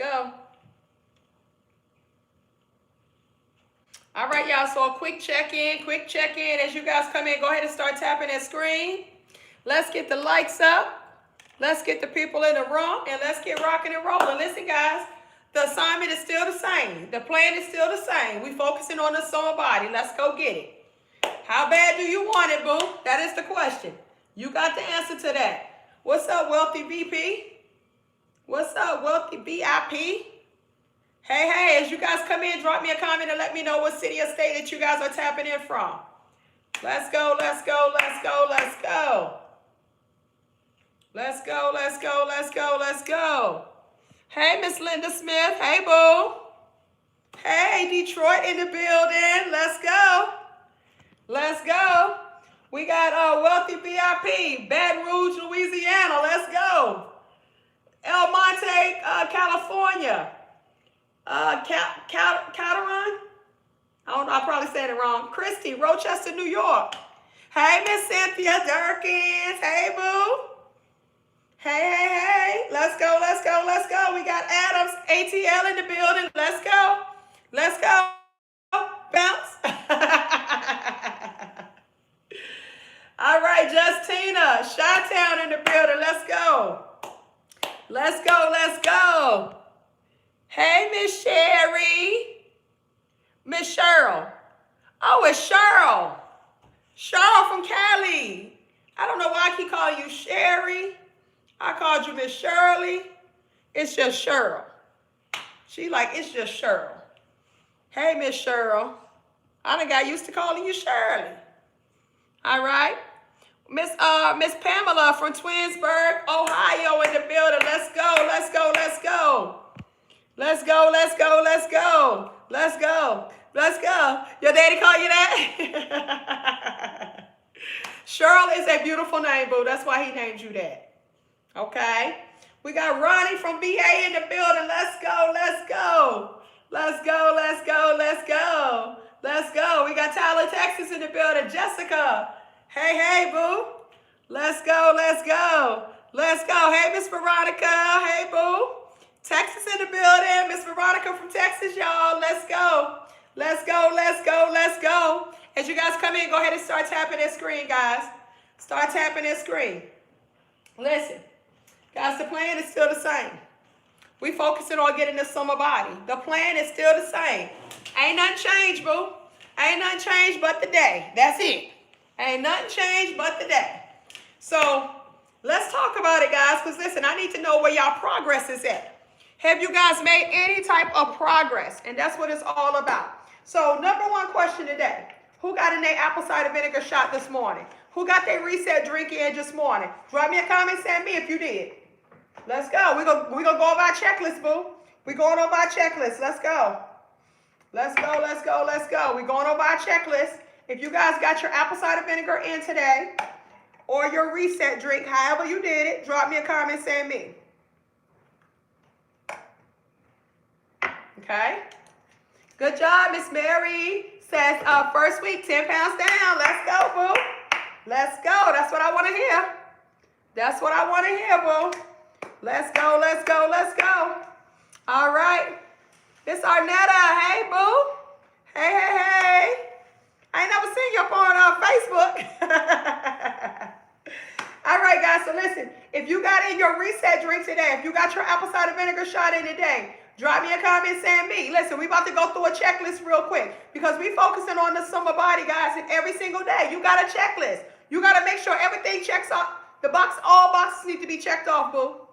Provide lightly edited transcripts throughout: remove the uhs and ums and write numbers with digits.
go. All right, y'all. So a quick check-in. As you guys come in, go ahead and start tapping that screen. Let's get the likes up. Let's get the people in the room, and let's get rocking and rolling. Listen, guys, the assignment is still the same. The plan is still the same. We focusing on the summer body. Let's go get it. How bad do you want it, boo? That is the question. You got the answer to that. What's up, Wealthy VP? What's up, Wealthy VIP? Hey, as you guys come in, drop me a comment and let me know what city or state that you guys are tapping in from. Let's go. Hey, Miss Linda Smith. Hey, boo. Hey, Detroit in the building. Let's go. We got Wealthy VIP, Baton Rouge, Louisiana. Let's go. El Monte, California. Cataron? I don't know, I probably said it wrong. Christy, Rochester, New York. Hey, Miss Cynthia Durkins. Hey, boo. Hey. Let's go. We got Adams, ATL in the building. Let's go. Bounce. All right, Justina, Chi-Town in the building. Let's go. Hey, Miss Sherry. Miss Cheryl. Oh, it's Cheryl. Cheryl from Cali. I don't know why I keep calling you Sherry. I called you Miss Shirley. It's just Cheryl. She like, it's just Cheryl. Hey, Miss Cheryl. I done got used to calling you Shirley. All right. Miss Pamela from Twinsburg, Ohio in the building. Let's go. Your daddy call you that? Cheryl is a beautiful name, boo. That's why he named you that. Okay. We got Ronnie from BA in the building. Let's go. We got Tyler, Texas in the building. Jessica. Hey, boo. Let's go. Hey, Miss Veronica. Hey, boo. Texas in the building. Miss Veronica from Texas, y'all. Let's go. As you guys come in, go ahead and start tapping that screen, guys. Start tapping that screen. Listen, guys, the plan is still the same. We focusing on getting the summer body. The plan is still the same. Ain't nothing changed, boo. Ain't nothing changed but the day. That's it. Ain't nothing changed but the day. So let's talk about it, guys, because listen, I need to know where y'all progress is at. Have you guys made any type of progress? And that's what it's all about. So number one question today. Who got in their apple cider vinegar shot this morning? Who got their reset drink in this morning? Drop me a comment, send me if you did. Let's go. We're gonna go over our checklist, boo. We're going over our checklist. Let's go. We're going over our checklist. If you guys got your apple cider vinegar in today, or your reset drink, however you did it, drop me a comment, send me. Okay. Good job, Miss Mary. Says first week, 10 pounds down. Let's go, boo. Let's go. That's what I want to hear. Boo. Let's go. All right. Miss Arnetta. Hey, boo. Hey. I ain't never seen you up on Facebook. All right, guys. So listen, if you got in your reset drink today, if you got your apple cider vinegar shot in today, drop me a comment, send me. Listen, we about to go through a checklist real quick because we focusing on the summer body, guys, and every single day you got a checklist. You got to make sure everything checks off. All boxes need to be checked off, boo.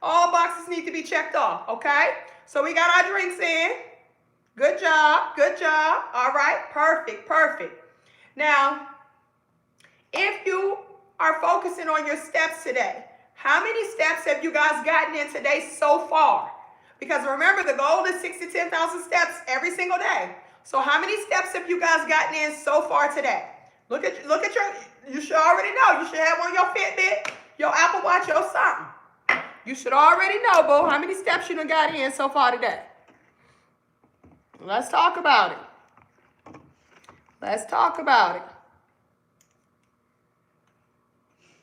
All boxes need to be checked off, okay? So we got our drinks in. Good job. All right, perfect. Now, if you are focusing on your steps today, how many steps have you guys gotten in today so far? Because remember, the goal is 6,000 to 10,000 steps every single day. So how many steps have you guys gotten in so far today? Look at your, you should already know. You should have on your Fitbit, your Apple Watch, your something. You should already know, boo, how many steps you done got in so far today. Let's talk about it.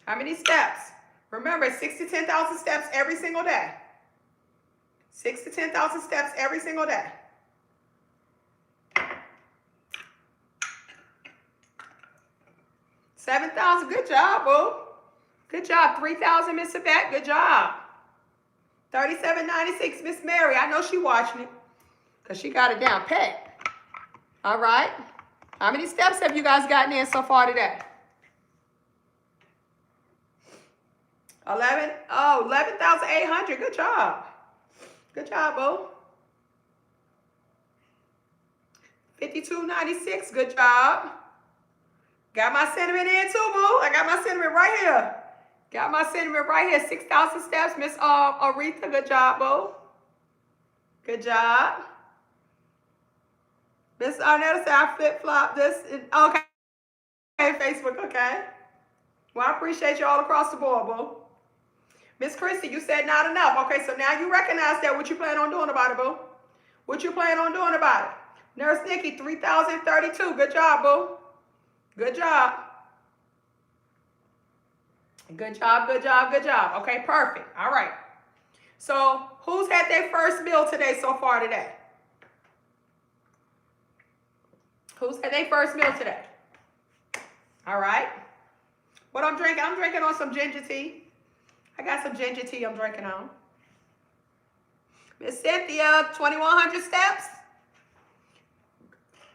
How many steps? Remember, 6,000 to 10,000 steps every single day. 6 to 10,000 steps every single day. $7,000. Good job, boo. Good job. 3,000, Miss Yvette. Good job. $37.96, Miss Mary. I know she watching it because she got it down pat. All right. How many steps have you guys gotten in so far today? 11,800. Good job. Good job, boo. 52.96. Good job. Got my cinnamon in too, boo. I got my cinnamon right here. Got my cinnamon right here. 6,000 steps, Miss Aretha. Good job, boo. Good job. Miss Arnetta said I flip-flop this. Okay, Facebook, okay. Well, I appreciate you all across the board, boo. Miss Christy, you said not enough. Okay, so now you recognize that. What you plan on doing about it, boo? What you plan on doing about it? Nurse Nikki, 3,032. Good job, boo. Good job. Good job, good job, good job. Okay, perfect. All right. So who's had their first meal today so far today? Who's had their first meal today? All right. What I'm drinking? I'm drinking on some ginger tea. I got some ginger tea I'm drinking on. Miss Cynthia, 2,100 steps.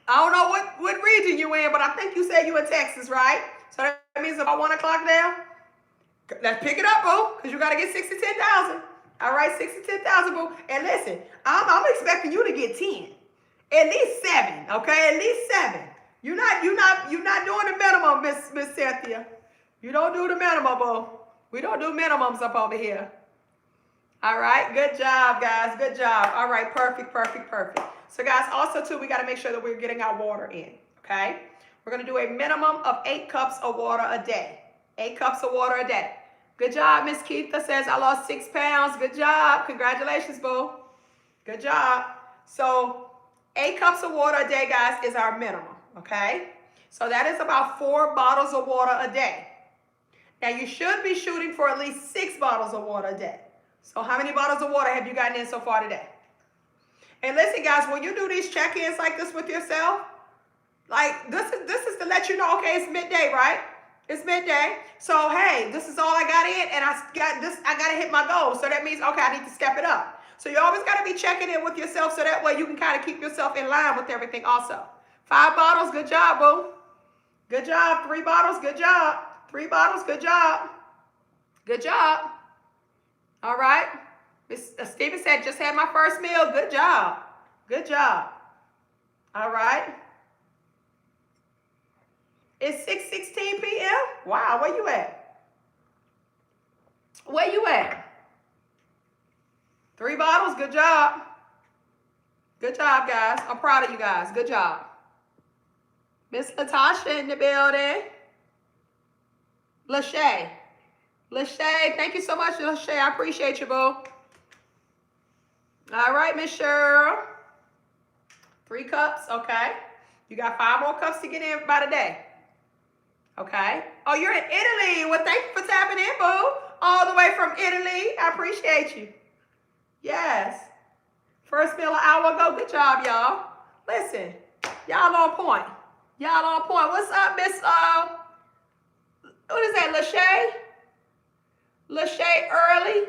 I don't know what region you in, but I think you said you in Texas, right? So that means about 1 o'clock now. Let's pick it up, boo, because you got to get 6 to 10,000. All right, 6 to 10,000, boo. And listen, I'm expecting you to get 10. At least 7, okay? At least 7. You're not doing the minimum, Miss Cynthia. You don't do the minimum, boo. We don't do minimums up over here. All right, good job, guys. Good job. All right, perfect, perfect, perfect. So, guys, also, too, we got to make sure that we're getting our water in, okay? We're going to do a minimum of 8 cups of water a day. 8 cups of water a day. Good job, Miss Keitha says, I lost 6 pounds. Good job. Congratulations, boo. Good job. So, 8 cups of water a day, guys, is our minimum, okay? So, that is about 4 bottles of water a day. Now, you should be shooting for at least 6 bottles of water a day. So, how many bottles of water have you gotten in so far today? And listen, guys, when you do these check-ins like this with yourself, like this is to let you know, okay, it's midday, right? It's midday. So, hey, this is all I got in, and I got to hit my goal. So that means, okay, I need to step it up. So you always got to be checking in with yourself so that way you can kind of keep yourself in line with everything also. 5 bottles, good job, boo. Good job. 3 bottles, good job. 3 bottles, good job. Good job. All right. Miss Steven said, just had my first meal. Good job. Good job. All right. It's 6:16 p.m. Wow, where you at? Where you at? 3 bottles, good job. Good job, guys. I'm proud of you guys. Good job. Miss Natasha in the building. Lachey. Lachey, thank you so much, Lachey. I appreciate you, boo. All right, Miss Cheryl. 3 cups, okay. You got 5 more cups to get in by the day. Okay. Oh, you're in Italy. Well, thank you for tapping in, boo. All the way from Italy. I appreciate you. Yes. First meal an hour ago. Good job, y'all. Listen, y'all on point. Y'all on point. What's up, Miss, what is that, Lachey? Lachey Early.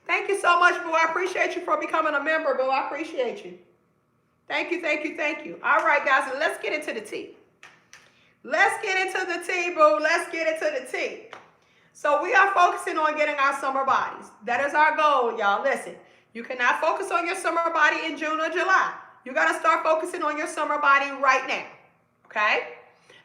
Thank you so much, boo. I appreciate you for becoming a member, boo. I appreciate you. Thank you, thank you, thank you. All right, guys, let's get into the tea. Let's get into the tea, boo. Let's get into the tea. So we are focusing on getting our summer bodies. That is our goal, y'all. Listen, you cannot focus on your summer body in June or July. You got to start focusing on your summer body right now, okay?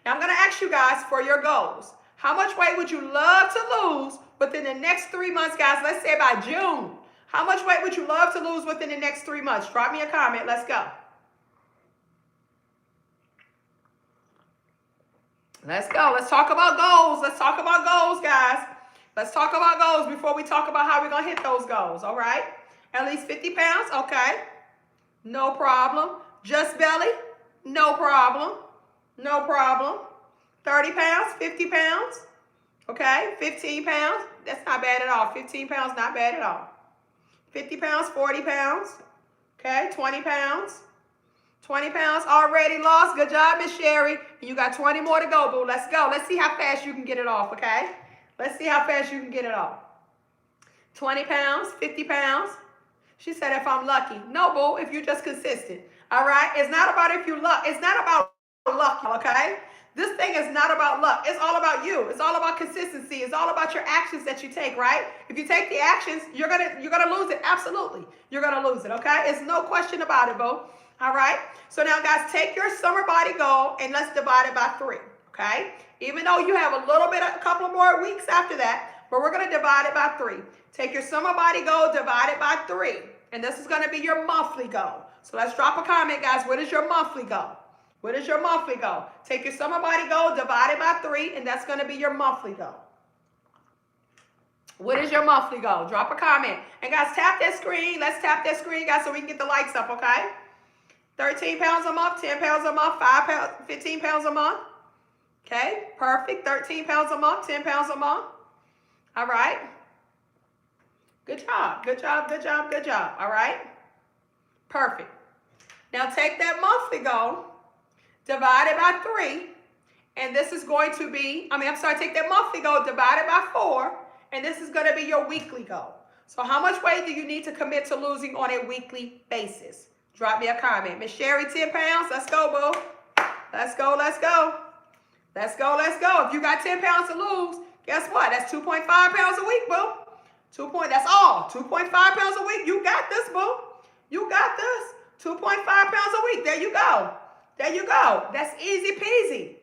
Now, I'm going to ask you guys for your goals. How much weight would you love to lose within the next 3 months, guys? Let's say by June. How much weight would you love to lose within the next 3 months? Drop me a comment. Let's go. Let's go. Let's talk about goals. Let's talk about goals, guys. Let's talk about goals before we talk about how we're going to hit those goals, all right? At least 50 pounds? Okay. No problem. Just belly? No problem. No problem. 30 pounds? 50 pounds? Okay. 15 pounds? That's not bad at all. 15 pounds, not bad at all. 50 pounds, 40 pounds. Okay, 20 pounds. 20 pounds already lost. Good job, Miss Sherry. You got 20 more to go, boo. Let's go. Let's see how fast you can get it off, okay? Let's see how fast you can get it off. 20 pounds, 50 pounds. She said if I'm lucky. No, boo, if you're just consistent. All right? It's not about if you luck. It's not about luck, okay? This thing is not about luck. It's all about you. It's all about consistency. It's all about your actions that you take, right? If you take the actions, you're gonna lose it. Absolutely. You're gonna lose it, okay? It's no question about it, boo. All right? So now, guys, take your summer body goal and let's divide it by 3, okay? Even though you have a couple more weeks after that, but we're gonna divide it by 3. Take your summer body goal, divide it by 3. And this is gonna be your monthly goal. So let's drop a comment, guys. What is your monthly goal? What is your monthly goal? Take your summer body goal, divide it by 3, and that's going to be your monthly goal. What is your monthly goal? Drop a comment. And guys, tap that screen. Let's tap that screen, guys, so we can get the likes up, okay? 13 pounds a month, 10 pounds a month, 5 pounds, 15 pounds a month. Okay, perfect. 13 pounds a month, 10 pounds a month. All right. Good job, good job, good job, good job. All right. Perfect. Now take that monthly goal, divide it by 3, and this is going to be, take that monthly goal, divide it by 4, and this is going to be your weekly goal. So how much weight do you need to commit to losing on a weekly basis? Drop me a comment. Miss Sherry, 10 pounds. Let's go, boo. Let's go, let's go. Let's go, let's go. If you got 10 pounds to lose, guess what? That's 2.5 pounds a week, boo. That's all. 2.5 pounds a week. You got this, boo. You got this. 2.5 pounds a week. There you go. There you go. That's easy peasy.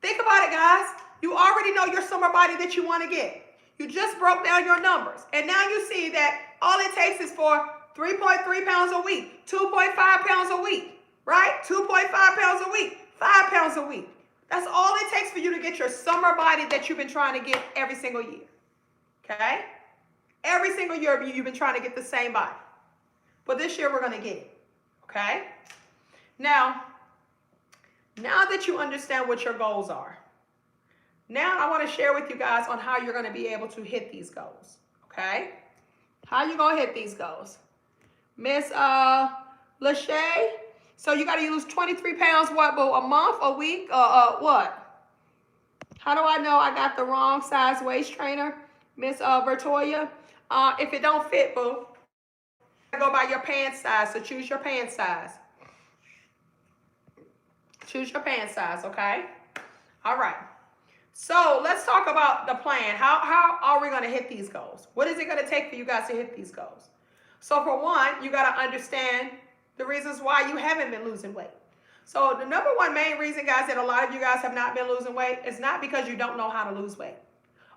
Think about it, guys. You already know your summer body that you want to get. You just broke down your numbers. And now you see that all it takes is for 3.3 pounds a week, 2.5 pounds a week, right? 2.5 pounds a week, 5 pounds a week. That's all it takes for you to get your summer body that you've been trying to get every single year, okay? Every single year you've been trying to get the same body. But this year we're going to get it, okay? Now that you understand what your goals are, now I want to share with you guys on how you're going to be able to hit these goals, okay? How you going to hit these goals? Miss Lachey, so you got to use 23 pounds, what, boo? A month, a week, what? How do I know I got the wrong size waist trainer? Miss Bertoya, if it don't fit, boo, go by your pant size, so choose your pant size. Choose your pant size, okay? All right. So let's talk about the plan. How are we going to hit these goals? What is it going to take for you guys to hit these goals? So for one, you got to understand the reasons why you haven't been losing weight. So the number one main reason, guys, that a lot of you guys have not been losing weight is not because you don't know how to lose weight.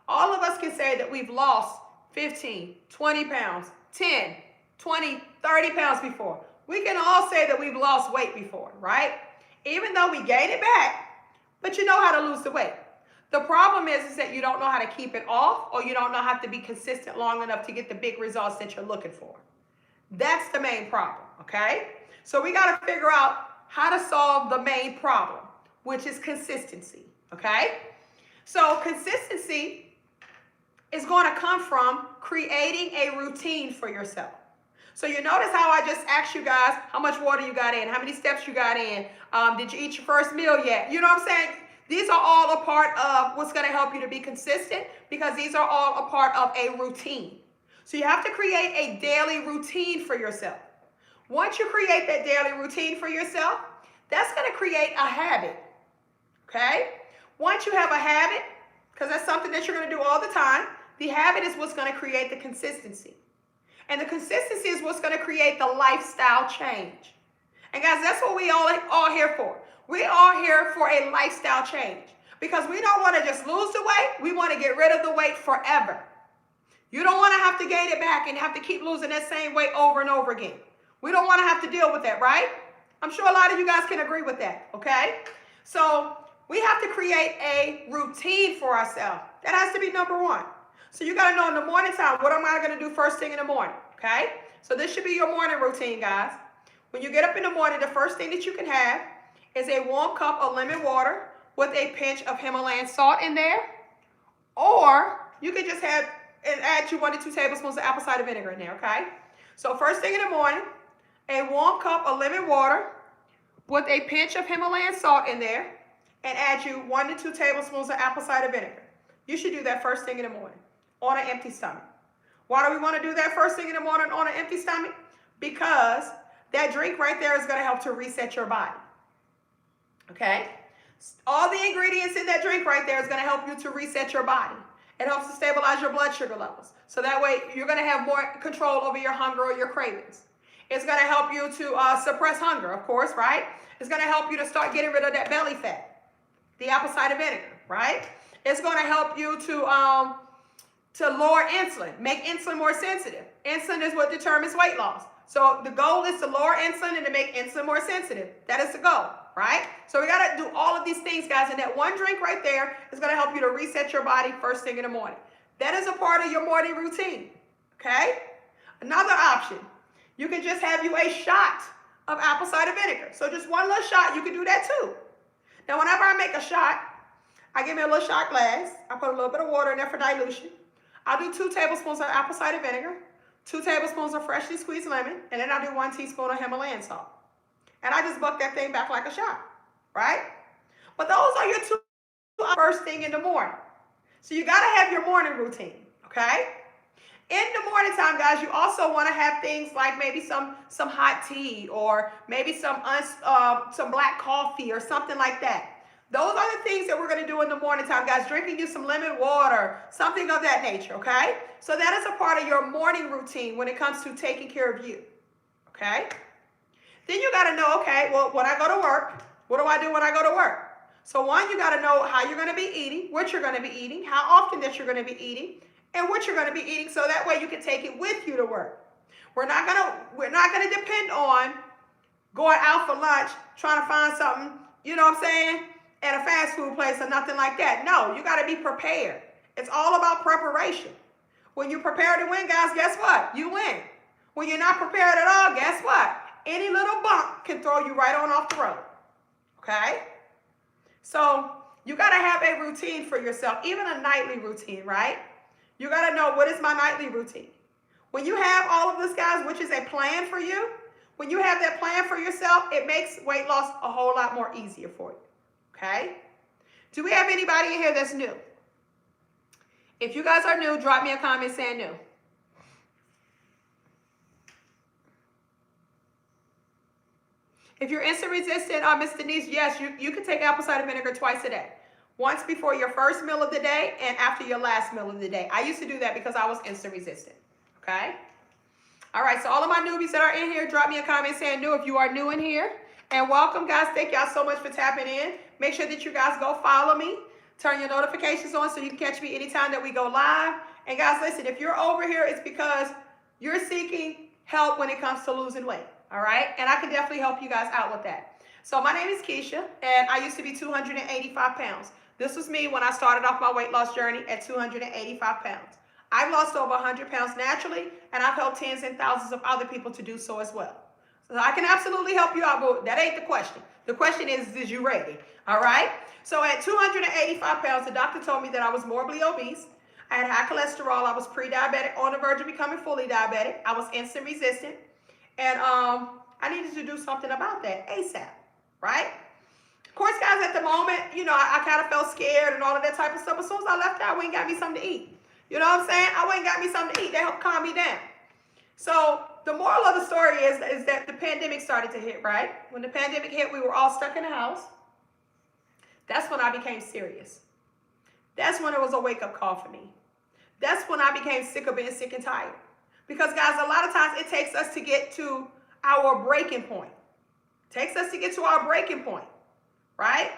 All of us can say that we've lost 15, 20 pounds, 10, 20, 30 pounds before. We can all say that we've lost weight before, right? Even though we gain it back, but you know how to lose the weight. The problem is that you don't know how to keep it off, or you don't know how to be consistent long enough to get the big results that you're looking for. That's the main problem, okay? So we got to figure out how to solve the main problem, which is consistency, okay? So consistency is going to come from creating a routine for yourself. So you notice how I just asked you guys how much water you got in, how many steps you got in, did you eat your first meal yet? You know what I'm saying? These are all a part of what's going to help you to be consistent, because these are all a part of a routine. So you have to create a daily routine for yourself. Once you create that daily routine for yourself, that's going to create a habit, okay? Once you have a habit, because that's something that you're going to do all the time, the habit is what's going to create the consistency. And the consistency is what's going to create the lifestyle change. And guys, that's what we all here for. We are here for a lifestyle change, because we don't want to just lose the weight. We want to get rid of the weight forever. You don't want to have to gain it back and have to keep losing that same weight over and over again. We don't want to have to deal with that, right? I'm sure a lot of you guys can agree with that, okay? So we have to create a routine for ourselves. That has to be number one. So you got to know in the morning time, what am I going to do first thing in the morning, okay? So this should be your morning routine, guys. When you get up in the morning, the first thing that you can have is a warm cup of lemon water with a pinch of Himalayan salt in there. Or you can just have and add 1 to 2 tablespoons of apple cider vinegar in there, okay? So first thing in the morning, a warm cup of lemon water with a pinch of Himalayan salt in there, and add you 1 to 2 tablespoons of apple cider vinegar. You should do that first thing in the morning on an empty stomach. Why do we want to do that first thing in the morning on an empty stomach? Because that drink right there is going to help to reset your body. Okay? All the ingredients in that drink right there is going to help you to reset your body. It helps to stabilize your blood sugar levels. So that way you're going to have more control over your hunger or your cravings. It's going to help you to suppress hunger, of course, right? It's going to help you to start getting rid of that belly fat. The apple cider vinegar, right? It's going to help you to lower insulin, make insulin more sensitive. Insulin is what determines weight loss. So the goal is to lower insulin and to make insulin more sensitive. That is the goal, right? So we got to do all of these things, guys, and that one drink right there is going to help you to reset your body first thing in the morning. That is a part of your morning routine, okay? Another option, you can just have you a shot of apple cider vinegar. So just one little shot, you can do that too. Now, whenever I make a shot, I give me a little shot glass. I put a little bit of water in there for dilution. I'll do 2 tablespoons of apple cider vinegar, 2 tablespoons of freshly squeezed lemon, and then I'll do 1 teaspoon of Himalayan salt. And I just buck that thing back like a shot, right? But those are your 2 first thing in the morning. So you got to have your morning routine, okay? In the morning time, guys, you also want to have things like maybe some hot tea or maybe some black coffee or something like that. Those are the things that we're going to do in the morning time, guys. Drinking you some lemon water, something of that nature, okay? So that is a part of your morning routine when it comes to taking care of you, okay? Then you got to know, okay, well, when I go to work, what do I do when I go to work? So one, you got to know how you're going to be eating, what you're going to be eating, how often that you're going to be eating, and what you're going to be eating, so that way you can take it with you to work. We're not going to depend on going out for lunch, trying to find something, you know what I'm saying, at a fast food place or nothing like that. No, you got to be prepared. It's all about preparation. When you're prepared to win, guys, guess what? You win. When you're not prepared at all, guess what? Any little bump can throw you right on off the road. Okay? So you got to have a routine for yourself, even a nightly routine, right? You got to know, what is my nightly routine? When you have all of this, guys, which is a plan for you, when you have that plan for yourself, it makes weight loss a whole lot more easier for you. Okay? Do we have anybody in here that's new? If you guys are new, drop me a comment saying new. If you're insulin resistant, Miss Denise, yes, you can take apple cider vinegar twice a day. Once before your first meal of the day and after your last meal of the day. I used to do that because I was insulin resistant. Okay? All right, so all of my newbies that are in here, drop me a comment saying new if you are new in here. And welcome, guys. Thank y'all so much for tapping in. Make sure that you guys go follow me. Turn your notifications on so you can catch me anytime that we go live. And guys, listen, if you're over here, it's because you're seeking help when it comes to losing weight. All right? And I can definitely help you guys out with that. So my name is Keisha, and I used to be 285 pounds. This was me when I started off my weight loss journey at 285 pounds. I've lost over 100 pounds naturally, and I've helped tens and thousands of other people to do so as well. So I can absolutely help you out, but that ain't the question. The question is you ready? All right? So at 285 pounds, the doctor told me that I was morbidly obese. I had high cholesterol. I was pre-diabetic, on the verge of becoming fully diabetic. I was insulin resistant. And I needed to do something about that ASAP, right? Of course, guys, at the moment, you know, I kind of felt scared and all of that type of stuff. As soon as I left out, I went and got me something to eat. You know what I'm saying? I went and got me something to eat. That helped calm me down. So the moral of the story is that the pandemic started to hit, right? When the pandemic hit, we were all stuck in the house. That's when I became serious. That's when it was a wake-up call for me. That's when I became sick of being sick and tired. Because, guys, a lot of times it takes us to get to our breaking point. It takes us to get to our breaking point, right?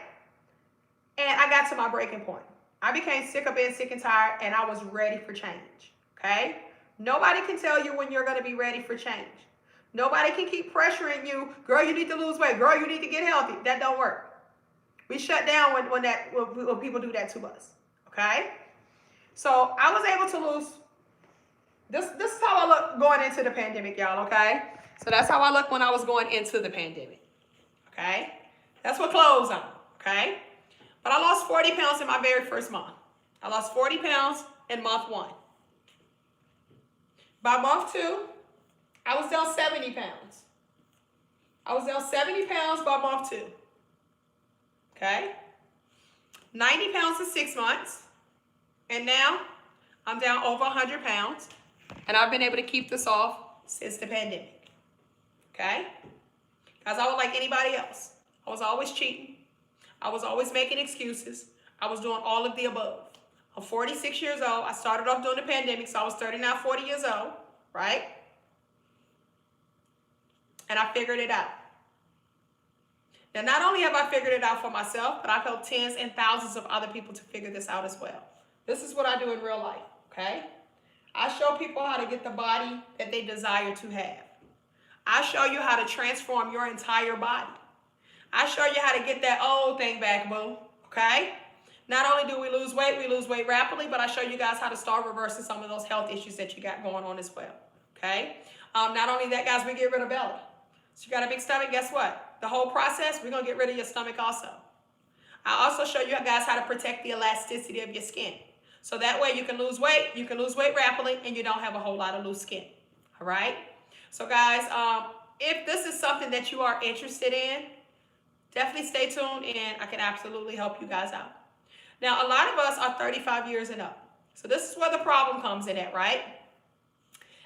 And I got to my breaking point. I became sick of being sick and tired, and I was ready for change, okay? Nobody can tell you when you're going to be ready for change. Nobody can keep pressuring you, girl, you need to lose weight, girl, you need to get healthy. That don't work. We shut down when people do that to us, okay? So I was able to lose. This is how I look going into the pandemic, y'all, okay? So that's how I look when I was going into the pandemic, okay? That's what clothes on, okay? But I lost 40 pounds in my very first month. I lost 40 pounds in month 1. By month 2, I was down 70 pounds. I was down 70 pounds by month 2. Okay? 90 pounds in 6 months. And now I'm down over 100 pounds. And I've been able to keep this off since the pandemic. Okay? Because I was like anybody else. I was always cheating. I was always making excuses. I was doing all of the above. I'm 46 years old. I started off during the pandemic, so I was 39, 40 years old, right? And I figured it out. Now, not only have I figured it out for myself, but I've helped tens and thousands of other people to figure this out as well. This is what I do in real life, okay? I show people how to get the body that they desire to have. I show you how to transform your entire body. I show you how to get that old thing back, boo, okay? Not only do we lose weight rapidly, but I show you guys how to start reversing some of those health issues that you got going on as well, okay? Not only that, guys, we get rid of belly. So you got a big stomach, guess what? The whole process, we're going to get rid of your stomach also. I also show you guys how to protect the elasticity of your skin. So that way you can lose weight rapidly, and you don't have a whole lot of loose skin, all right? So guys, if this is something that you are interested in, definitely stay tuned, and I can absolutely help you guys out. Now, a lot of us are 35 years and up. So this is where the problem comes in at, right?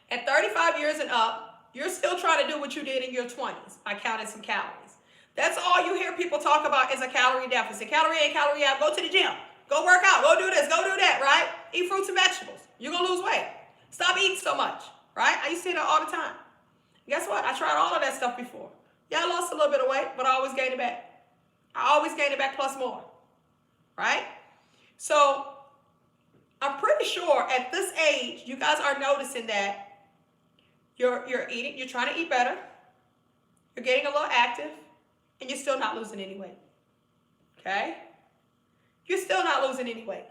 At 35 years and up, you're still trying to do what you did in your 20s by counting some calories. That's all you hear people talk about is a calorie deficit. Calorie in, calorie out. Go to the gym. Go work out. Go do this. Go do that, right? Eat fruits and vegetables. You're going to lose weight. Stop eating so much, right? I used to say that all the time. Guess what? I tried all of that stuff before. Yeah, I lost a little bit of weight, but I always gained it back. I always gained it back plus more, right? So I'm pretty sure at this age, you guys are noticing that you're eating, you're trying to eat better, you're getting a little active, and you're still not losing any weight, okay? You're still not losing any weight.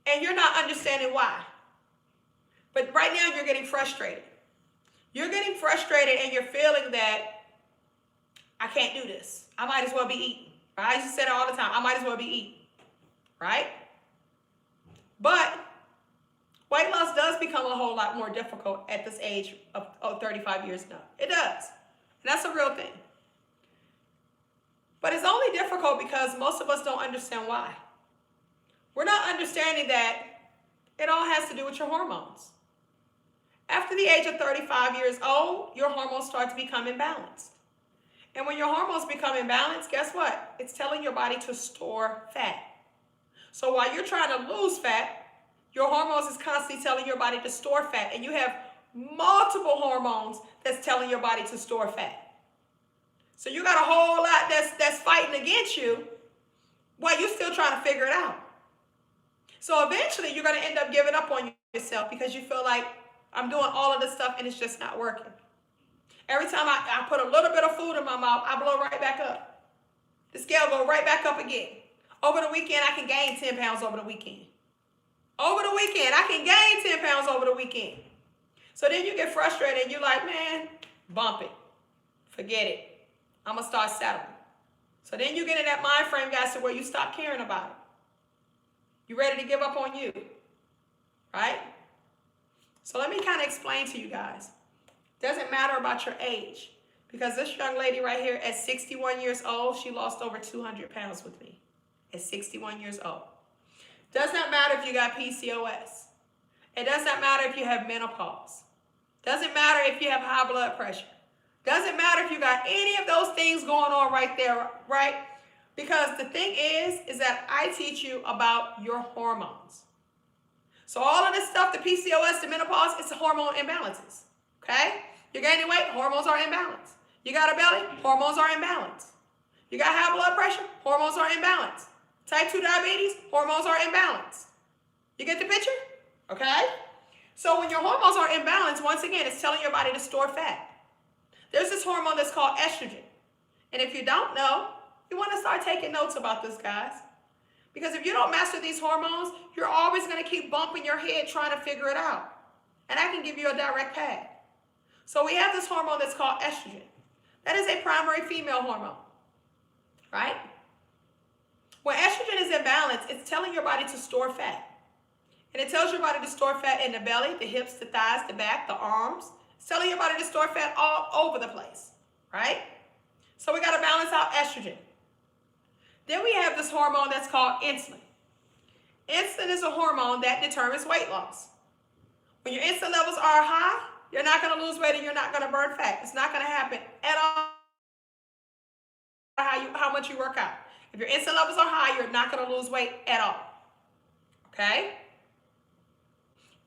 And you're not understanding why. But right now, you're getting frustrated. You're getting frustrated, and you're feeling that I can't do this. I might as well be eating. Right? I used to say that all the time. I might as well be eating. Right? But weight loss does become a whole lot more difficult at this age of 35 years and up. It does. And that's a real thing. But it's only difficult because most of us don't understand why. We're not understanding that it all has to do with your hormones. After the age of 35 years old, your hormones start to become imbalanced. And when your hormones become imbalanced, guess what? It's telling your body to store fat. So while you're trying to lose fat, your hormones is constantly telling your body to store fat. And you have multiple hormones that's telling your body to store fat. So you got a whole lot that's fighting against you while you're still trying to figure it out. So eventually you're going to end up giving up on yourself because you feel like I'm doing all of this stuff and it's just not working. Every time I put a little bit of food in my mouth, I blow right back up. The scale go right back up again. Over the weekend, I can gain 10 pounds over the weekend. Over the weekend, I can gain 10 pounds over the weekend. So then you get frustrated and you're like, man, bump it. Forget it. I'm going to start settling. So then you get in that mind frame, guys, to where you stop caring about it. You're ready to give up on you. Right? So let me kind of explain to you guys. Doesn't matter about your age, because this young lady right here at 61 years old, she lost over 200 pounds with me at 61 years old. Does not matter if you got PCOS. It does not matter if you have menopause. Doesn't matter if you have high blood pressure. Doesn't matter if you got any of those things going on right there, right? Because the thing is that I teach you about your hormones. So all of this stuff, the PCOS, the menopause, it's hormone imbalances. Okay? You're gaining weight, hormones are imbalanced. You got a belly, hormones are imbalanced. You got high blood pressure, hormones are imbalanced. Type 2 diabetes, hormones are imbalanced. You get the picture? Okay? So when your hormones are imbalanced, once again, it's telling your body to store fat. There's this hormone that's called estrogen. And if you don't know, you want to start taking notes about this, guys. Because if you don't master these hormones, you're always going to keep bumping your head trying to figure it out. And I can give you a direct path. So we have this hormone that's called estrogen. That is a primary female hormone, right? When estrogen is imbalanced, it's telling your body to store fat. And it tells your body to store fat in the belly, the hips, the thighs, the back, the arms. It's telling your body to store fat all over the place, right? So we got to balance out estrogen. Then we have this hormone that's called insulin. Insulin is a hormone that determines weight loss. When your insulin levels are high, you're not going to lose weight and you're not going to burn fat. It's not going to happen at all how much you work out. If your insulin levels are high, you're not going to lose weight at all. Okay?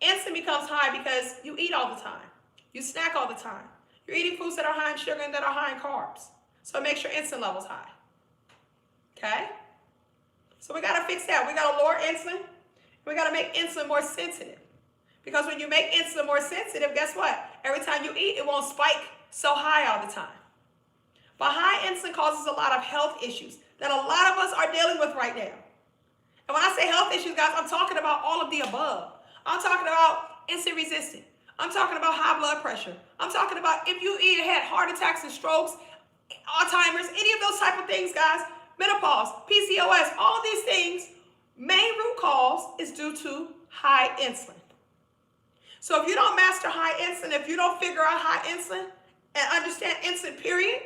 Insulin becomes high because you eat all the time. You snack all the time. You're eating foods that are high in sugar and that are high in carbs. So it makes your insulin levels high. Okay? So we got to fix that. We got to lower insulin. We got to make insulin more sensitive. Because when you make insulin more sensitive, guess what? Every time you eat, it won't spike so high all the time. But high insulin causes a lot of health issues that a lot of us are dealing with right now. And when I say health issues, guys, I'm talking about all of the above. I'm talking about insulin resistant. I'm talking about high blood pressure. I'm talking about if you eat ahead, heart attacks and strokes, Alzheimer's, any of those type of things, guys, menopause, PCOS, all these things, main root cause is due to high insulin. So if you don't master high insulin, if you don't figure out high insulin and understand insulin, period,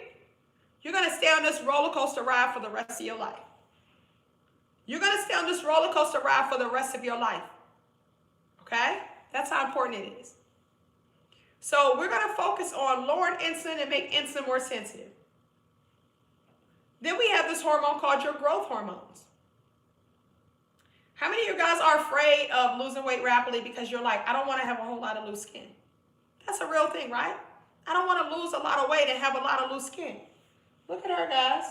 you're going to stay on this roller coaster ride for the rest of your life. You're going to stay on this roller coaster ride for the rest of your life. Okay? That's how important it is. So we're going to focus on lowering insulin and make insulin more sensitive. Then we have this hormone called your growth hormones. How many of you guys are afraid of losing weight rapidly because you're like, I don't want to have a whole lot of loose skin? That's a real thing, right? I don't want to lose a lot of weight and have a lot of loose skin. Look at her, guys.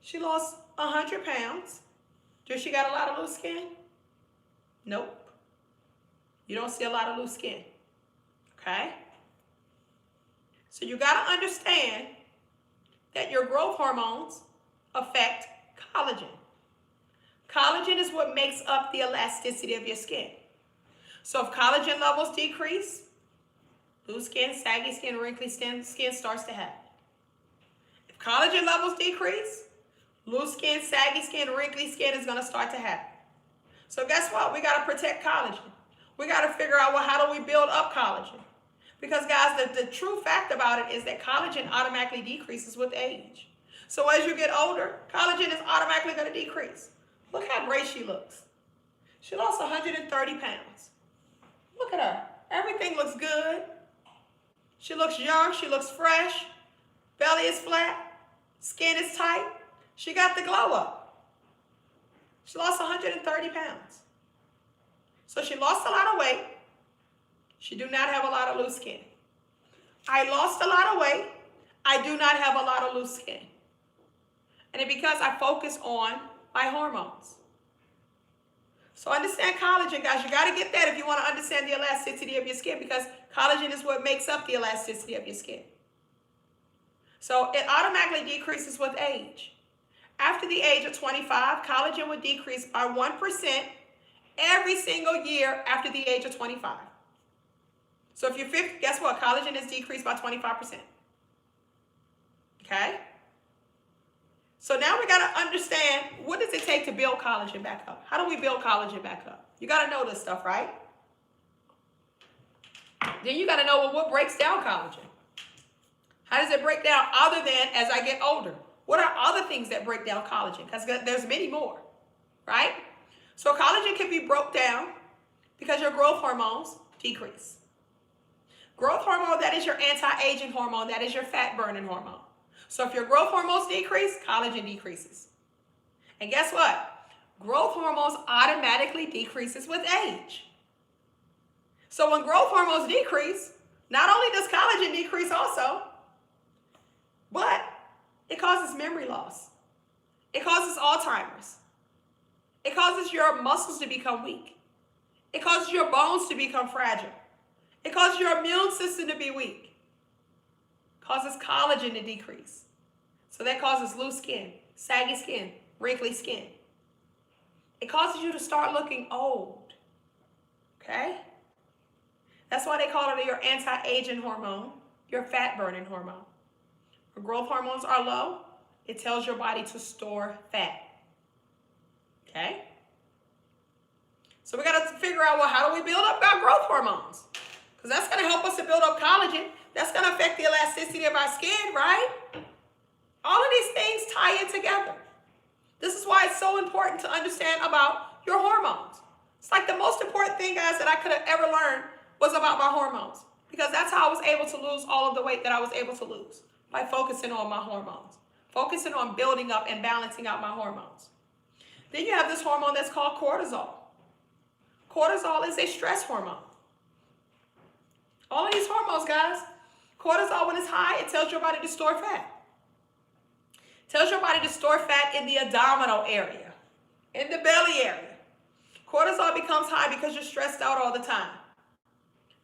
She lost 100 pounds. Does she got a lot of loose skin? Nope. You don't see a lot of loose skin. Okay? So you got to understand that your growth hormones affect collagen. Collagen is what makes up the elasticity of your skin. So if collagen levels decrease, loose skin, saggy skin, wrinkly skin starts to happen. If collagen levels decrease, loose skin, saggy skin, wrinkly skin is going to start to happen. So guess what? We got to protect collagen. We got to figure out, well, how do we build up collagen? Because, guys, the true fact about it is that collagen automatically decreases with age. So as you get older, collagen is automatically going to decrease. Look how great she looks. She lost 130 pounds. Look at her. Everything looks good. She looks young. She looks fresh. Belly is flat. Skin is tight. She got the glow up. She lost 130 pounds. So she lost a lot of weight. She do not have a lot of loose skin. I lost a lot of weight. I do not have a lot of loose skin. And it's because I focus on my hormones. So understand collagen, guys. You got to get that if you want to understand the elasticity of your skin, because collagen is what makes up the elasticity of your skin. So it automatically decreases with age. After the age of 25, collagen would decrease by 1% every single year after the age of 25. So if you're 50, guess what? Collagen is decreased by 25%. Okay? So now we got to understand, what does it take to build collagen back up? How do we build collagen back up? You got to know this stuff, right? Then you got to know, well, what breaks down collagen? How does it break down other than as I get older? What are other things that break down collagen? Because there's many more, right? So collagen can be broke down because your growth hormones decrease. Growth hormone, that is your anti-aging hormone. That is your fat-burning hormone. So if your growth hormones decrease, collagen decreases. And guess what? Growth hormones automatically decreases with age. So when growth hormones decrease, not only does collagen decrease also, but it causes memory loss. It causes Alzheimer's. It causes your muscles to become weak. It causes your bones to become fragile. It causes your immune system to be weak. It causes collagen to decrease. So that causes loose skin, saggy skin, wrinkly skin. It causes you to start looking old. Okay? That's why they call it your anti-aging hormone, your fat-burning hormone. When growth hormones are low, it tells your body to store fat. Okay? So we got to figure out, well, how do we build up our growth hormones? Because that's going to help us to build up collagen. That's going to affect the elasticity of our skin, right? All of these things tie in together. This is why it's so important to understand about your hormones. It's like the most important thing, guys, that I could have ever learned was about my hormones. Because that's how I was able to lose all of the weight that I was able to lose, by focusing on my hormones. Focusing on building up and balancing out my hormones. Then you have this hormone that's called cortisol. Cortisol is a stress hormone. All of these hormones, guys, cortisol, when it's high, it tells your body to store fat. It tells your body to store fat in the abdominal area, in the belly area. Cortisol becomes high because you're stressed out all the time.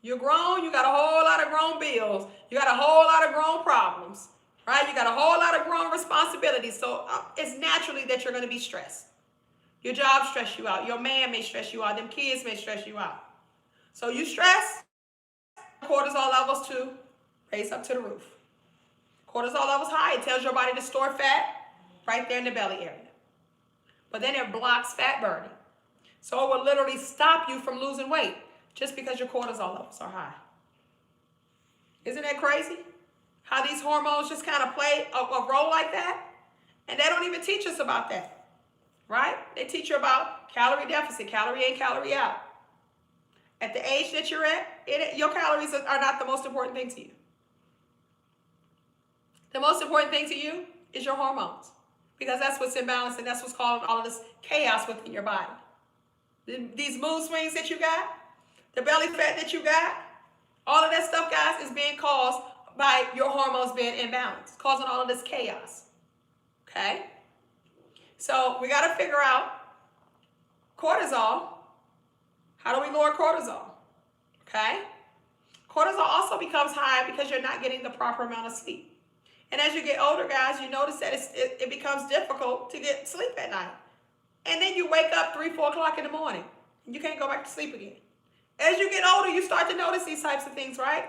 You're grown, you got a whole lot of grown bills, you got a whole lot of grown problems, right? You got a whole lot of grown responsibilities, so it's naturally that you're going to be stressed. Your job stress you out, your man may stress you out, them kids may stress you out. So you stress, cortisol levels to raise up to the roof. Cortisol levels high, it tells your body to store fat right there in the belly area. But then it blocks fat burning. So it will literally stop you from losing weight just because your cortisol levels are high. Isn't that crazy? How these hormones just kind of play a role like that? And they don't even teach us about that, right? They teach you about calorie deficit, calorie in, calorie out. At the age that you're at, your calories are not the most important thing to you. The most important thing to you is your hormones, because that's what's imbalanced and that's what's causing all of this chaos within your body. These mood swings that you got, the belly fat that you got, all of that stuff, guys, is being caused by your hormones being imbalanced, causing all of this chaos. Okay? So we got to figure out cortisol. How do we lower cortisol? Okay? Cortisol also becomes high because you're not getting the proper amount of sleep. And as you get older, guys, you notice that it becomes difficult to get sleep at night. And then you wake up 3, 4 o'clock in the morning. And you can't go back to sleep again. As you get older, you start to notice these types of things, right?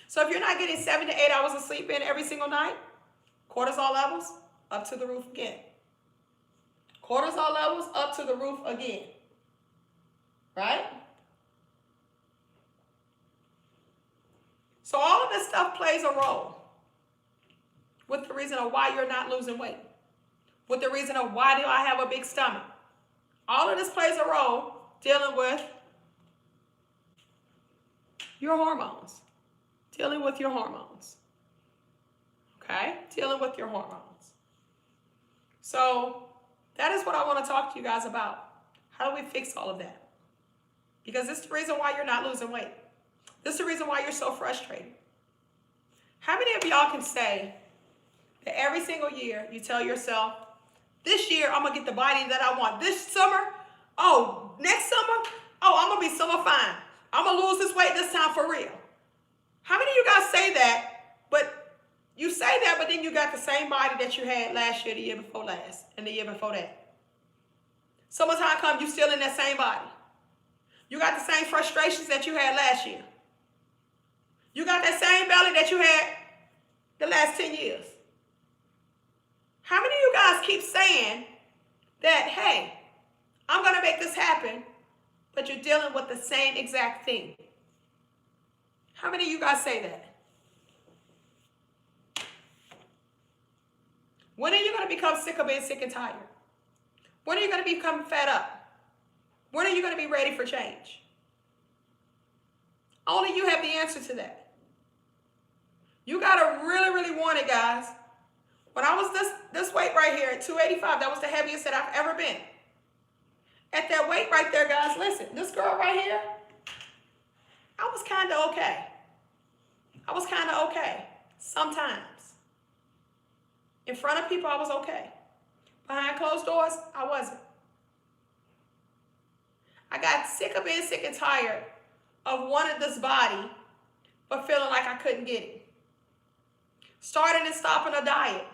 So if you're not getting 7 to 8 hours of sleep in every single night, cortisol levels up to the roof again. Cortisol levels up to the roof again. Right? So all of this stuff plays a role with the reason of why you're not losing weight, with the reason of why do I have a big stomach. All of this plays a role dealing with your hormones, dealing with your hormones, okay? Dealing with your hormones. So that is what I want to talk to you guys about. How do we fix all of that? Because this is the reason why you're not losing weight. This is the reason why you're so frustrated. How many of y'all can say that every single year you tell yourself, this year I'm going to get the body that I want. This summer, next summer, I'm going to be summer fine. I'm going to lose this weight this time for real. How many of you guys say that, but you say that, but then you got the same body that you had last year, the year before last, and the year before that? Summertime comes, you still in that same body. You got the same frustrations that you had last year. You got that same belly that you had the last 10 years. How many of you guys keep saying that, hey, I'm going to make this happen, but you're dealing with the same exact thing? How many of you guys say that? When are you going to become sick of being sick and tired? When are you going to become fed up? When are you going to be ready for change? Only you have the answer to that. You got to really, really want it, guys. When I was this weight right here at 285, that was the heaviest that I've ever been. At that weight right there, guys, listen, this girl right here, I was kind of okay. I was kind of okay sometimes. In front of people, I was okay. Behind closed doors, I wasn't. I got sick of being sick and tired of wanting this body, but feeling like I couldn't get it. Starting and stopping a diet.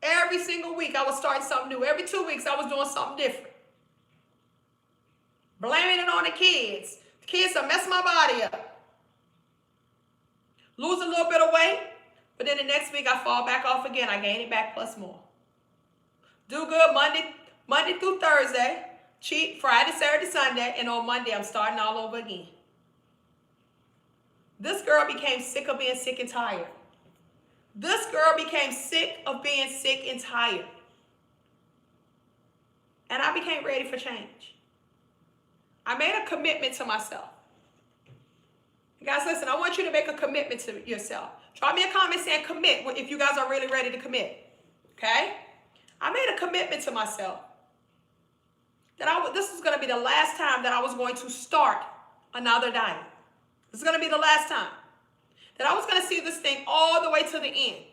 Every single week, I was starting something new. Every 2 weeks, I was doing something different. Blaming it on the kids. The kids are messing my body up. Lose a little bit of weight, but then the next week, I fall back off again. I gain it back plus more. Do good Monday through Thursday. cheat Friday, Saturday, Sunday, and on Monday I'm starting all over again. This girl became sick of being sick and tired. This girl became sick of being sick and tired. And I became ready for change. I made a commitment to myself. Guys, listen, I want you to make a commitment to yourself. Drop me a comment saying commit if you guys are really ready to commit. Okay? I made a commitment to myself that this was going to be the last time that I was going to start another diet. This is going to be the last time that I was going to see this thing all the way to the end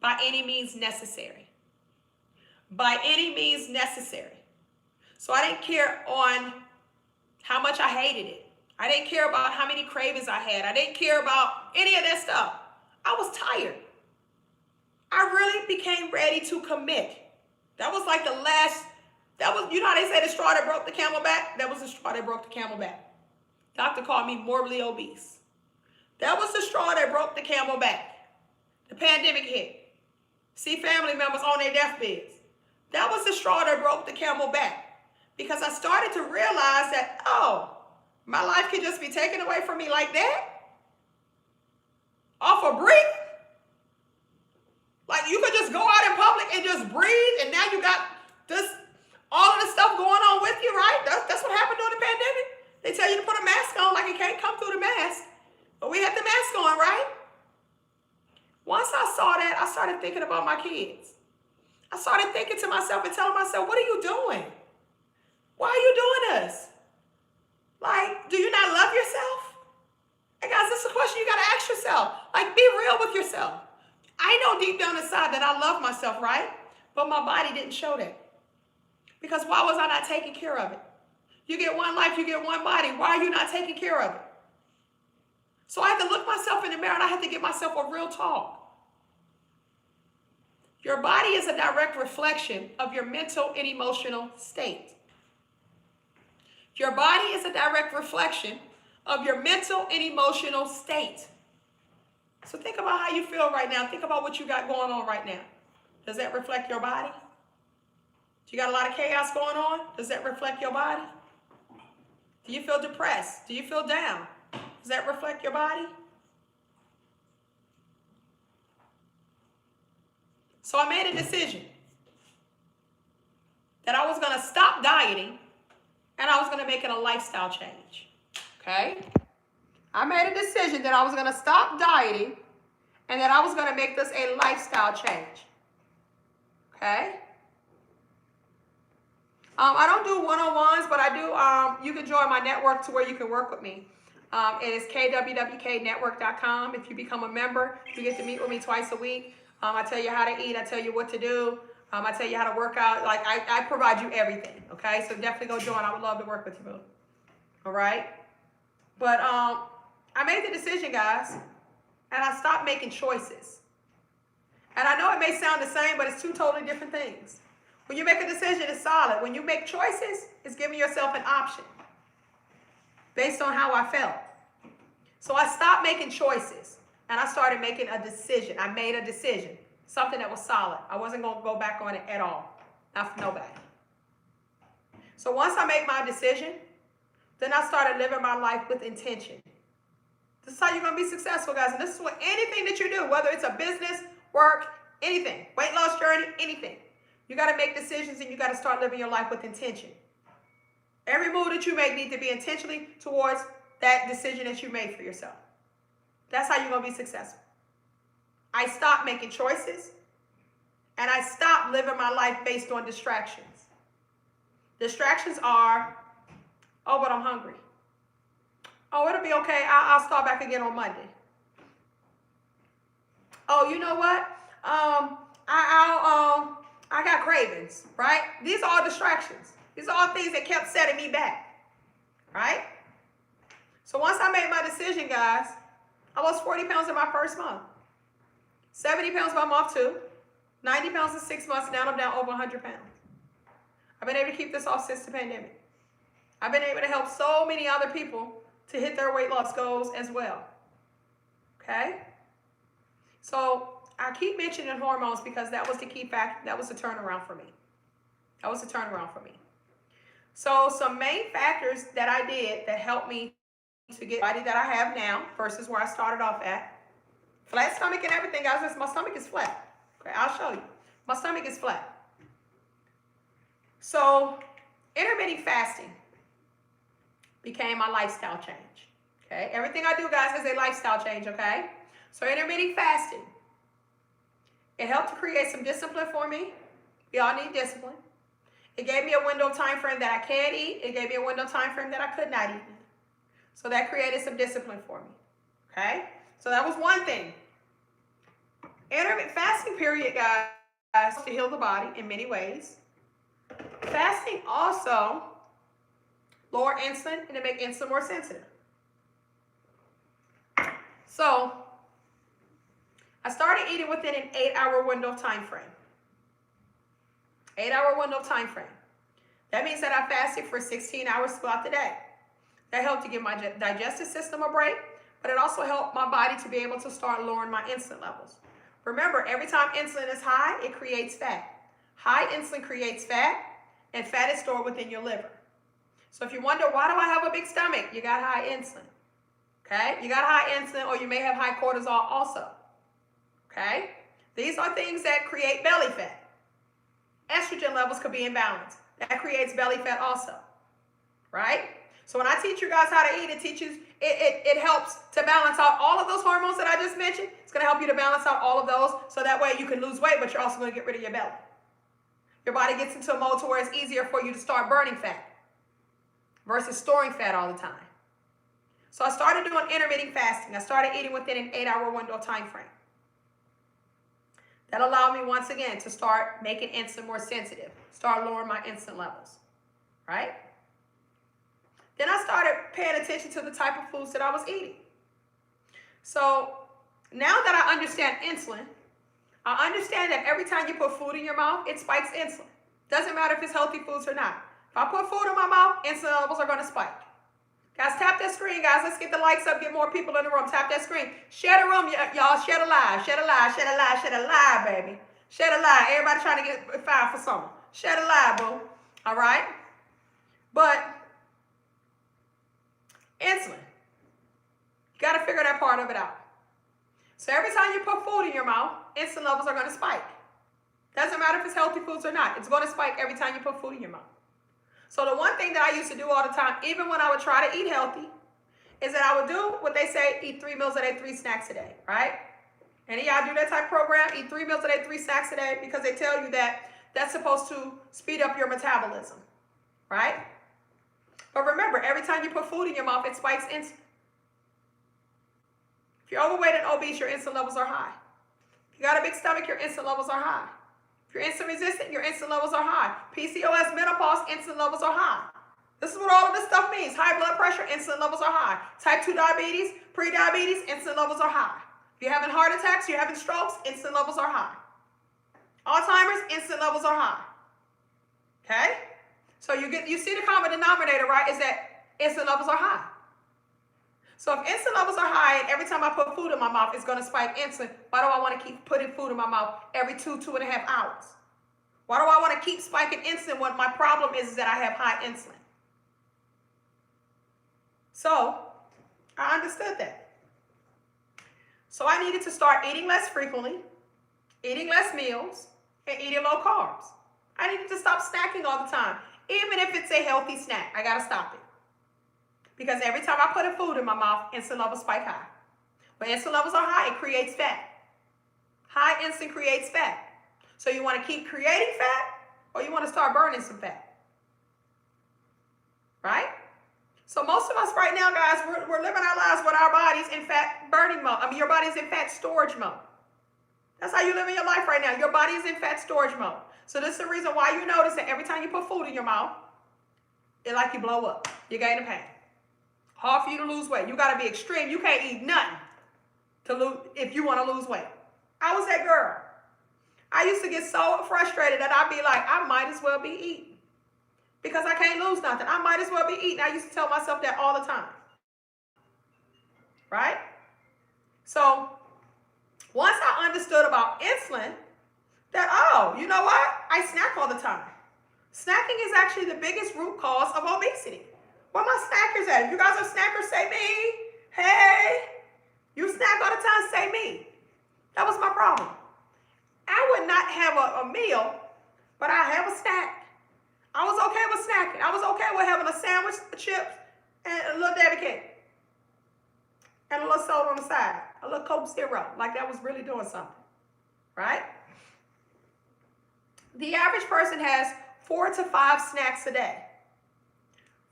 by any means necessary. By any means necessary. So I didn't care on how much I hated it. I didn't care about how many cravings I had. I didn't care about any of that stuff. I was tired. I really became ready to commit. That was like the last, you know how they say the straw that broke the camel back? That was the straw that broke the camel back. Doctor called me morbidly obese. That was the straw that broke the camel back. The pandemic hit. See family members on their deathbeds. That was the straw that broke the camel back. Because I started to realize that, oh, my life could just be taken away from me like that? Off a breath? Like you could just go out in public and just breathe, and now you got all of this stuff going on with you, right? That's what happened during the pandemic. They tell you to put a mask on like it can't come through the mask. But we had the mask on, right? Once I saw that, I started thinking about my kids. I started thinking to myself and telling myself, what are you doing? Why are you doing this? Like, do you not love yourself? And guys, this is a question you got to ask yourself. Like, be real with yourself. I know deep down inside that I love myself, right? But my body didn't show that. Because why was I not taking care of it? You get one life, you get one body. Why are you not taking care of it? So I had to look myself in the mirror and I had to give myself a real talk. Your body is a direct reflection of your mental and emotional state. Your body is a direct reflection of your mental and emotional state. So think about how you feel right now. Think about what you got going on right now. Does that reflect your body? You got a lot of chaos going on? Does that reflect your body? Do you feel depressed? Do you feel down? Does that reflect your body? So I made a decision that I was going to stop dieting and I was going to make it a lifestyle change. Okay? I made a decision that I was going to stop dieting and that I was going to make this a lifestyle change. Okay? I don't do one-on-ones, but I do, you can join my network to where you can work with me. It is kwwknetwork.com. If you become a member, you get to meet with me twice a week. I tell you how to eat. I tell you what to do. I tell you how to work out. Like, I provide you everything, okay? So definitely go join. I would love to work with you, boo. All right? But I made the decision, guys, and I stopped making choices. And I know it may sound the same, but it's two totally different things. When you make a decision, it's solid. When you make choices, it's giving yourself an option based on how I felt. So I stopped making choices, and I started making a decision. I made a decision, something that was solid. I wasn't going to go back on it at all, not for nobody. So once I made my decision, then I started living my life with intention. This is how you're going to be successful, guys. And this is what anything that you do, whether it's a business, work, anything, weight loss journey, anything. You got to make decisions and you got to start living your life with intention. Every move that you make needs to be intentionally towards that decision that you made for yourself. That's how you're going to be successful. I stopped making choices and I stopped living my life based on distractions. Distractions are, oh, but I'm hungry. Oh, it'll be okay. I'll start back again on Monday. Oh, you know what? I got cravings, right? These are all distractions. These are all things that kept setting me back, right? So once I made my decision, guys, I lost 40 pounds in my first month. 70 pounds by month 2. 90 pounds in 6 months. Now I'm down over 100 pounds. I've been able to keep this off since the pandemic. I've been able to help so many other people to hit their weight loss goals as well. Okay? So I keep mentioning hormones because that was the key factor. That was the turnaround for me. That was the turnaround for me. So some main factors that I did that helped me to get the body that I have now versus where I started off at. Flat stomach and everything, guys. My stomach is flat. Okay, I'll show you. My stomach is flat. So intermittent fasting became my lifestyle change. Okay, everything I do, guys, is a lifestyle change. Okay, so intermittent fasting, it helped to create some discipline for me. We all need discipline. It gave me a window of time frame that I can eat. It gave me a window of time frame that I could not eat. So that created some discipline for me. Okay, so that was one thing. Intermittent fasting period, guys, to heal the body in many ways. Fasting also lower insulin and to make insulin more sensitive. So I started eating within an 8-hour window of time frame. 8-hour window of time frame. That means that I fasted for 16 hours throughout the day. That helped to give my digestive system a break, but it also helped my body to be able to start lowering my insulin levels. Remember, every time insulin is high, it creates fat. High insulin creates fat, and fat is stored within your liver. So if you wonder, why do I have a big stomach? You got high insulin. Okay? You got high insulin, or you may have high cortisol also. Okay? These are things that create belly fat. Estrogen levels could be imbalanced. That creates belly fat also. Right? So when I teach you guys how to eat, it helps to balance out all of those hormones that I just mentioned. It's going to help you to balance out all of those, so that way you can lose weight, but you're also going to get rid of your belly. Your body gets into a mode to where it's easier for you to start burning fat versus storing fat all the time. So I started doing intermittent fasting. I started eating within an 8-hour window time frame. That allowed me once again to start making insulin more sensitive, start lowering my insulin levels, right? Then I started paying attention to the type of foods that I was eating. So now that I understand insulin, I understand that every time you put food in your mouth, it spikes insulin. Doesn't matter if it's healthy foods or not. If I put food in my mouth, insulin levels are going to spike. Guys, tap that screen, guys. Let's get the likes up, get more people in the room. Tap that screen. Share the room, y'all. Share the live. Share the live. Share the live. Share the live, baby. Share the live. Everybody trying to get filed for something. Share the live, boo. All right? But insulin, you got to figure that part of it out. So every time you put food in your mouth, insulin levels are going to spike. Doesn't matter if it's healthy foods or not. It's going to spike every time you put food in your mouth. So the one thing that I used to do all the time, even when I would try to eat healthy, is that I would do what they say, eat 3 meals a day, 3 snacks a day, right? Any of y'all do that type of program? Eat 3 meals a day, 3 snacks a day, because they tell you that that's supposed to speed up your metabolism, right? But remember, every time you put food in your mouth, it spikes insulin. If you're overweight and obese, your insulin levels are high. If you got a big stomach, your insulin levels are high. If you're insulin resistant, your insulin levels are high. PCOS, menopause, insulin levels are high. This is what all of this stuff means. High blood pressure, insulin levels are high. Type 2 diabetes, pre-diabetes, insulin levels are high. If you're having heart attacks, you're having strokes, insulin levels are high. Alzheimer's, insulin levels are high. Okay? So you see the common denominator, right, is that insulin levels are high. So if insulin levels are high and every time I put food in my mouth, it's going to spike insulin, why do I want to keep putting food in my mouth every 2.5 hours? Why do I want to keep spiking insulin when my problem is that I have high insulin? So I understood that. So I needed to start eating less frequently, eating less meals, and eating low carbs. I needed to stop snacking all the time. Even if it's a healthy snack, I got to stop it. Because every time I put a food in my mouth, insulin levels spike high. When insulin levels are high, it creates fat. High insulin creates fat. So you want to keep creating fat, or you want to start burning some fat? Right? So most of us right now, guys, we're living our lives with our bodies in fat burning mode. I mean, your body's in fat storage mode. That's how you live in your life right now. Your body is in fat storage mode. So this is the reason why you notice that every time you put food in your mouth, it's like you blow up. You gain a pain. Hard for you to lose weight. You got to be extreme. You can't eat nothing if you want to lose weight. I was that girl. I used to get so frustrated that I'd be like, I might as well be eating. Because I can't lose nothing. I might as well be eating. I used to tell myself that all the time. Right? So once I understood about insulin, that, oh, you know what? I snack all the time. Snacking is actually the biggest root cause of obesity. Where my snackers at? If you guys are snackers, say me. Hey, you snack all the time, say me. That was my problem. I would not have a meal, but I have a snack. I was okay with snacking. I was okay with having a sandwich, chips, and a little Debbie cake. And a little soda on the side. A little Coke Zero. Like that was really doing something. Right? The average person has 4 to 5 snacks a day.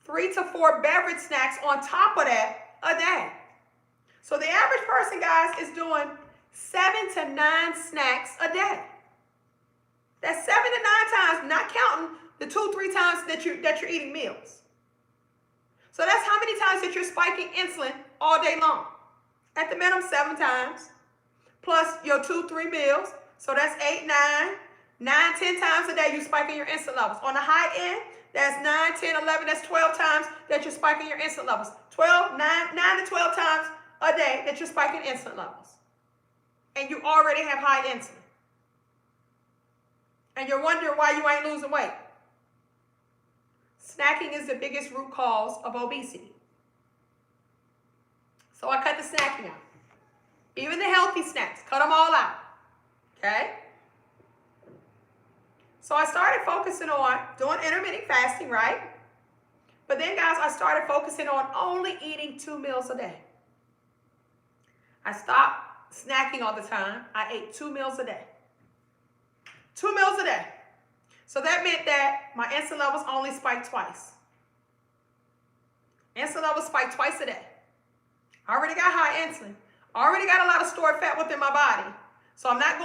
3 to 4 beverage snacks on top of that a day. So the average person, guys, is doing 7 to 9 snacks a day. That's 7 to 9 times, not counting the 2-3 times that you're eating meals. So that's how many times that you're spiking insulin all day long. At the minimum, 7 times, plus your 2-3 meals. So that's 8, 9, 10 times a day you're spiking your insulin levels. On the high end, that's 9, 10, 11, that's 12 times that you're spiking your insulin levels. 9 to 12 times a day that you're spiking insulin levels. And you already have high insulin. And you're wondering why you ain't losing weight. Snacking is the biggest root cause of obesity. So I cut the snacking out. Even the healthy snacks, cut them all out. Okay? So I started focusing on doing intermittent fasting, right? But then, guys, I started focusing on only eating 2 meals a day. I stopped snacking all the time. I ate 2 meals a day. 2 meals a day. So that meant that my insulin levels only spiked twice. Insulin levels spiked twice a day. I already got high insulin. I already got a lot of stored fat within my body. So I'm not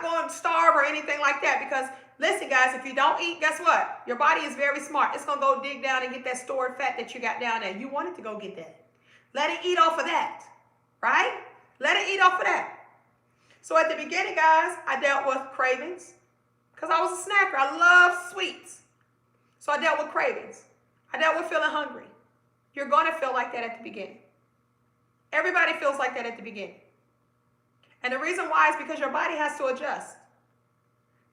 going to starve or anything like that, because listen, guys, if you don't eat, guess what? Your body is very smart. It's going to go dig down and get that stored fat that you got down there. You want it to go get that. Let it eat off of that, right? Let it eat off of that. So at the beginning, guys, I dealt with cravings because I was a snacker. I love sweets. So I dealt with cravings. I dealt with feeling hungry. You're going to feel like that at the beginning. Everybody feels like that at the beginning. And the reason why is because your body has to adjust.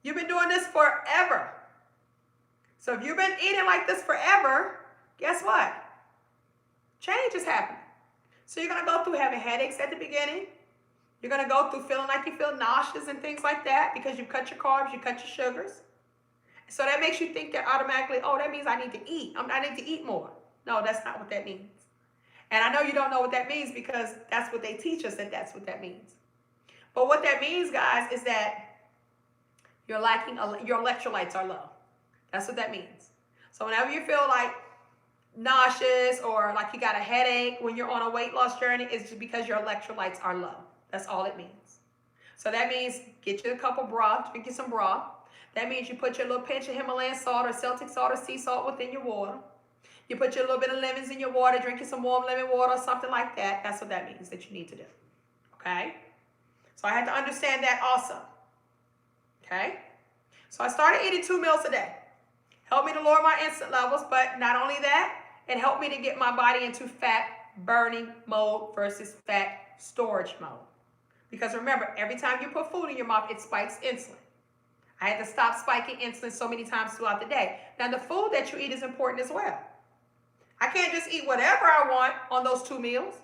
You've been doing this forever. So if you've been eating like this forever, guess what? Change is happening. So you're going to go through having headaches at the beginning. You're going to go through feeling like you feel nauseous and things like that because you cut your carbs, you cut your sugars. So that makes you think that automatically, oh, that means I need to eat. I need to eat more. No, that's not what that means. And I know you don't know what that means because that's what they teach us, that that's what that means. But what that means, guys, is that you're lacking, your electrolytes are low. That's what that means. So whenever you feel like nauseous or like you got a headache when you're on a weight loss journey, it's just because your electrolytes are low. That's all it means. So that means get you a cup of broth, drink you some broth. That means you put your little pinch of Himalayan salt or Celtic salt or sea salt within your water. You put your little bit of lemons in your water, drink you some warm lemon water or something like that. That's what that means that you need to do. Okay? So I had to understand that also. Okay? So I started eating 2 meals a day. Helped me to lower my insulin levels, but not only that, it helped me to get my body into fat burning mode versus fat storage mode. Because remember, every time you put food in your mouth, it spikes insulin. I had to stop spiking insulin so many times throughout the day. Now, the food that you eat is important as well. I can't just eat whatever I want on those 2 meals.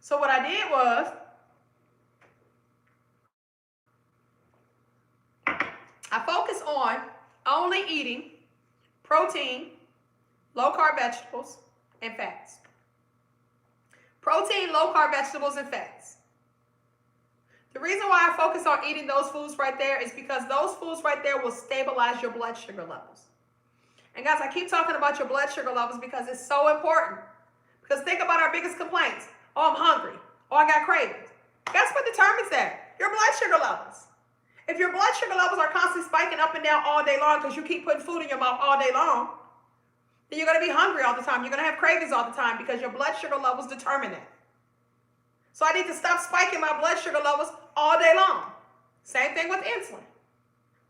So what I did was, I focused on only eating protein, low-carb vegetables, and fats. Protein, low-carb vegetables, and fats. The reason why I focus on eating those foods right there is because those foods right there will stabilize your blood sugar levels. And guys, I keep talking about your blood sugar levels because it's so important. Because think about our biggest complaints. Oh, I'm hungry. Oh, I got cravings. Guess what determines that? Your blood sugar levels. If your blood sugar levels are constantly spiking up and down all day long because you keep putting food in your mouth all day long, then you're going to be hungry all the time. You're going to have cravings all the time because your blood sugar levels determine that. So I need to stop spiking my blood sugar levels all day long. Same thing with insulin.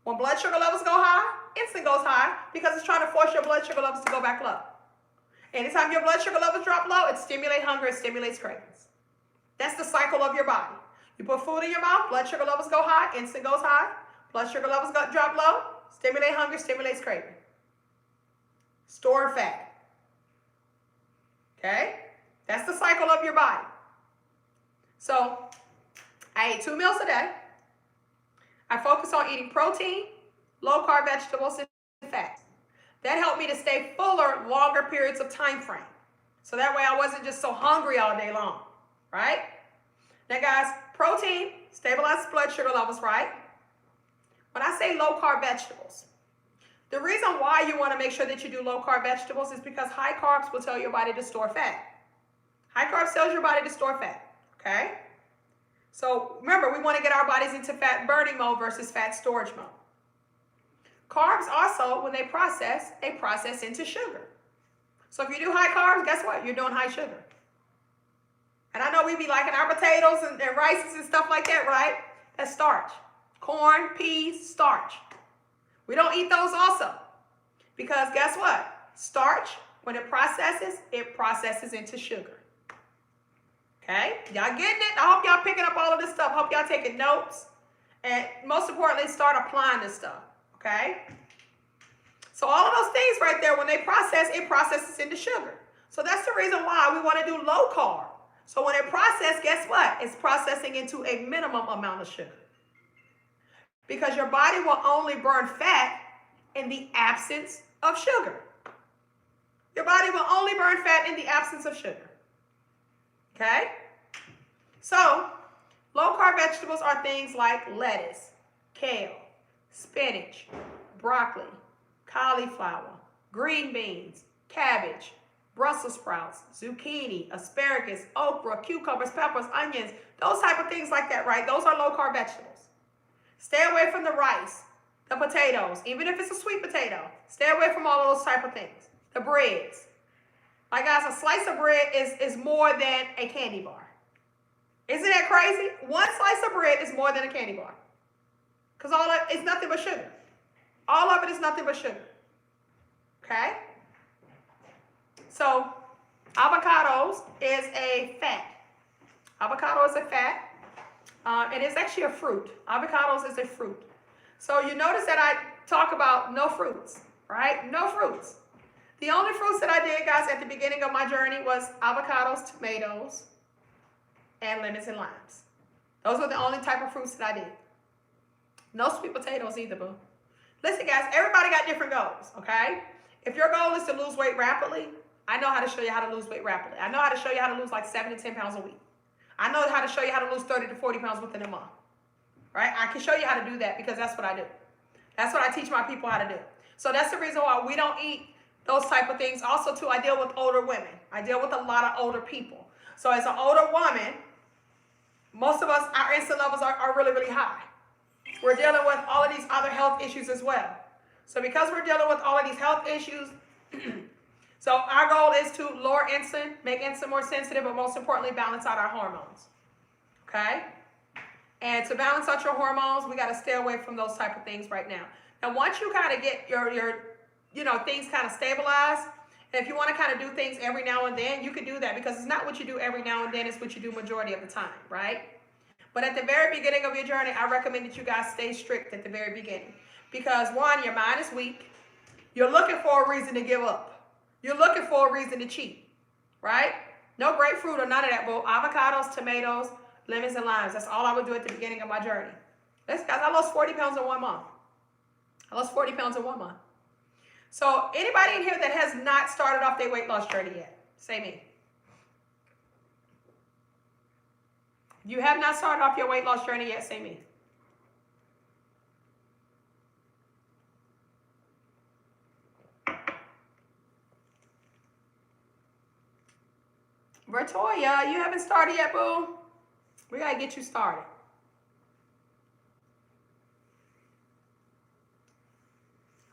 When blood sugar levels go high, insulin goes high because it's trying to force your blood sugar levels to go back low. Anytime your blood sugar levels drop low, it stimulates hunger, it stimulates cravings. That's the cycle of your body. You put food in your mouth, blood sugar levels go high, insulin goes high. blood sugar levels drop low, stimulate hunger, stimulates craving. Store fat. Okay? That's the cycle of your body. So, I eat 2 meals a day. I focus on eating protein, low-carb vegetables, and fats. That helped me to stay fuller longer periods of time frame. So that way I wasn't just so hungry all day long, right? Now guys, protein stabilizes blood sugar levels, right? When I say low-carb vegetables, the reason why you want to make sure that you do low-carb vegetables is because high carbs will tell your body to store fat. High carbs tells your body to store fat, okay? So remember, we want to get our bodies into fat burning mode versus fat storage mode. Carbs also, when they process into sugar. So if you do high carbs, guess what? You're doing high sugar. And I know we be liking our potatoes and rices and stuff like that, right? That's starch. Corn, peas, starch. We don't eat those also. Because guess what? Starch, when it processes into sugar. Okay? Y'all getting it? I hope y'all picking up all of this stuff. I hope y'all taking notes. And most importantly, start applying this stuff. Okay? So all of those things right there, when they process, it processes into sugar. So that's the reason why we want to do low carb. So when it processes, guess what? It's processing into a minimum amount of sugar. Because your body will only burn fat in the absence of sugar. Your body will only burn fat in the absence of sugar. Okay? So, low-carb vegetables are things like lettuce, kale, spinach, broccoli, cauliflower, green beans, cabbage, Brussels sprouts, zucchini, asparagus, okra, cucumbers, peppers, onions, those type of things like that, right? Those are low-carb vegetables. Stay away from the rice, the potatoes, even if it's a sweet potato. Stay away from all of those type of things. The breads. Like guys, a slice of bread is more than a candy bar. Isn't that crazy? One slice of bread is more than a candy bar. Because all of it is nothing but sugar. All of it is nothing but sugar. Okay? So, avocados is a fat. Avocado is a fat. It is actually a fruit. Avocados is a fruit. So you notice that I talk about no fruits, right? No fruits. The only fruits that I did, guys, at the beginning of my journey was avocados, tomatoes, and lemons and limes. Those were the only type of fruits that I did. No sweet potatoes either, boo. Listen, guys, everybody got different goals, okay? If your goal is to lose weight rapidly, I know how to show you how to lose weight rapidly. I know how to show you how to lose like 7 to 10 pounds a week. I know how to show you how to lose 30 to 40 pounds within a month, right? I can show you how to do that because that's what I do. That's what I teach my people how to do. So that's the reason why we don't eat those type of things. Also, too, I deal with older women. I deal with a lot of older people. So as an older woman, most of us, our insulin levels are really, really high. We're dealing with all of these other health issues as well. So because we're dealing with all of these health issues, so our goal is to lower insulin, make insulin more sensitive, but most importantly, balance out our hormones. Okay? And to balance out your hormones, we got to stay away from those type of things right now. Now, once you kind of get your things kind of stabilized, and if you want to kind of do things every now and then, you can do that because it's not what you do every now and then, it's what you do majority of the time, right? But at the very beginning of your journey, I recommend that you guys stay strict at the very beginning. Because one, your mind is weak. You're looking for a reason to give up. You're looking for a reason to cheat, right? No grapefruit or none of that, but avocados, tomatoes, lemons, and limes. That's all I would do at the beginning of my journey. Listen, guys, I lost 40 pounds in 1 month. I lost 40 pounds in 1 month. So anybody in here that has not started off their weight loss journey yet, say me. If you have not started off your weight loss journey yet, say me. Bertoya, you haven't started yet, boo? We gotta get you started.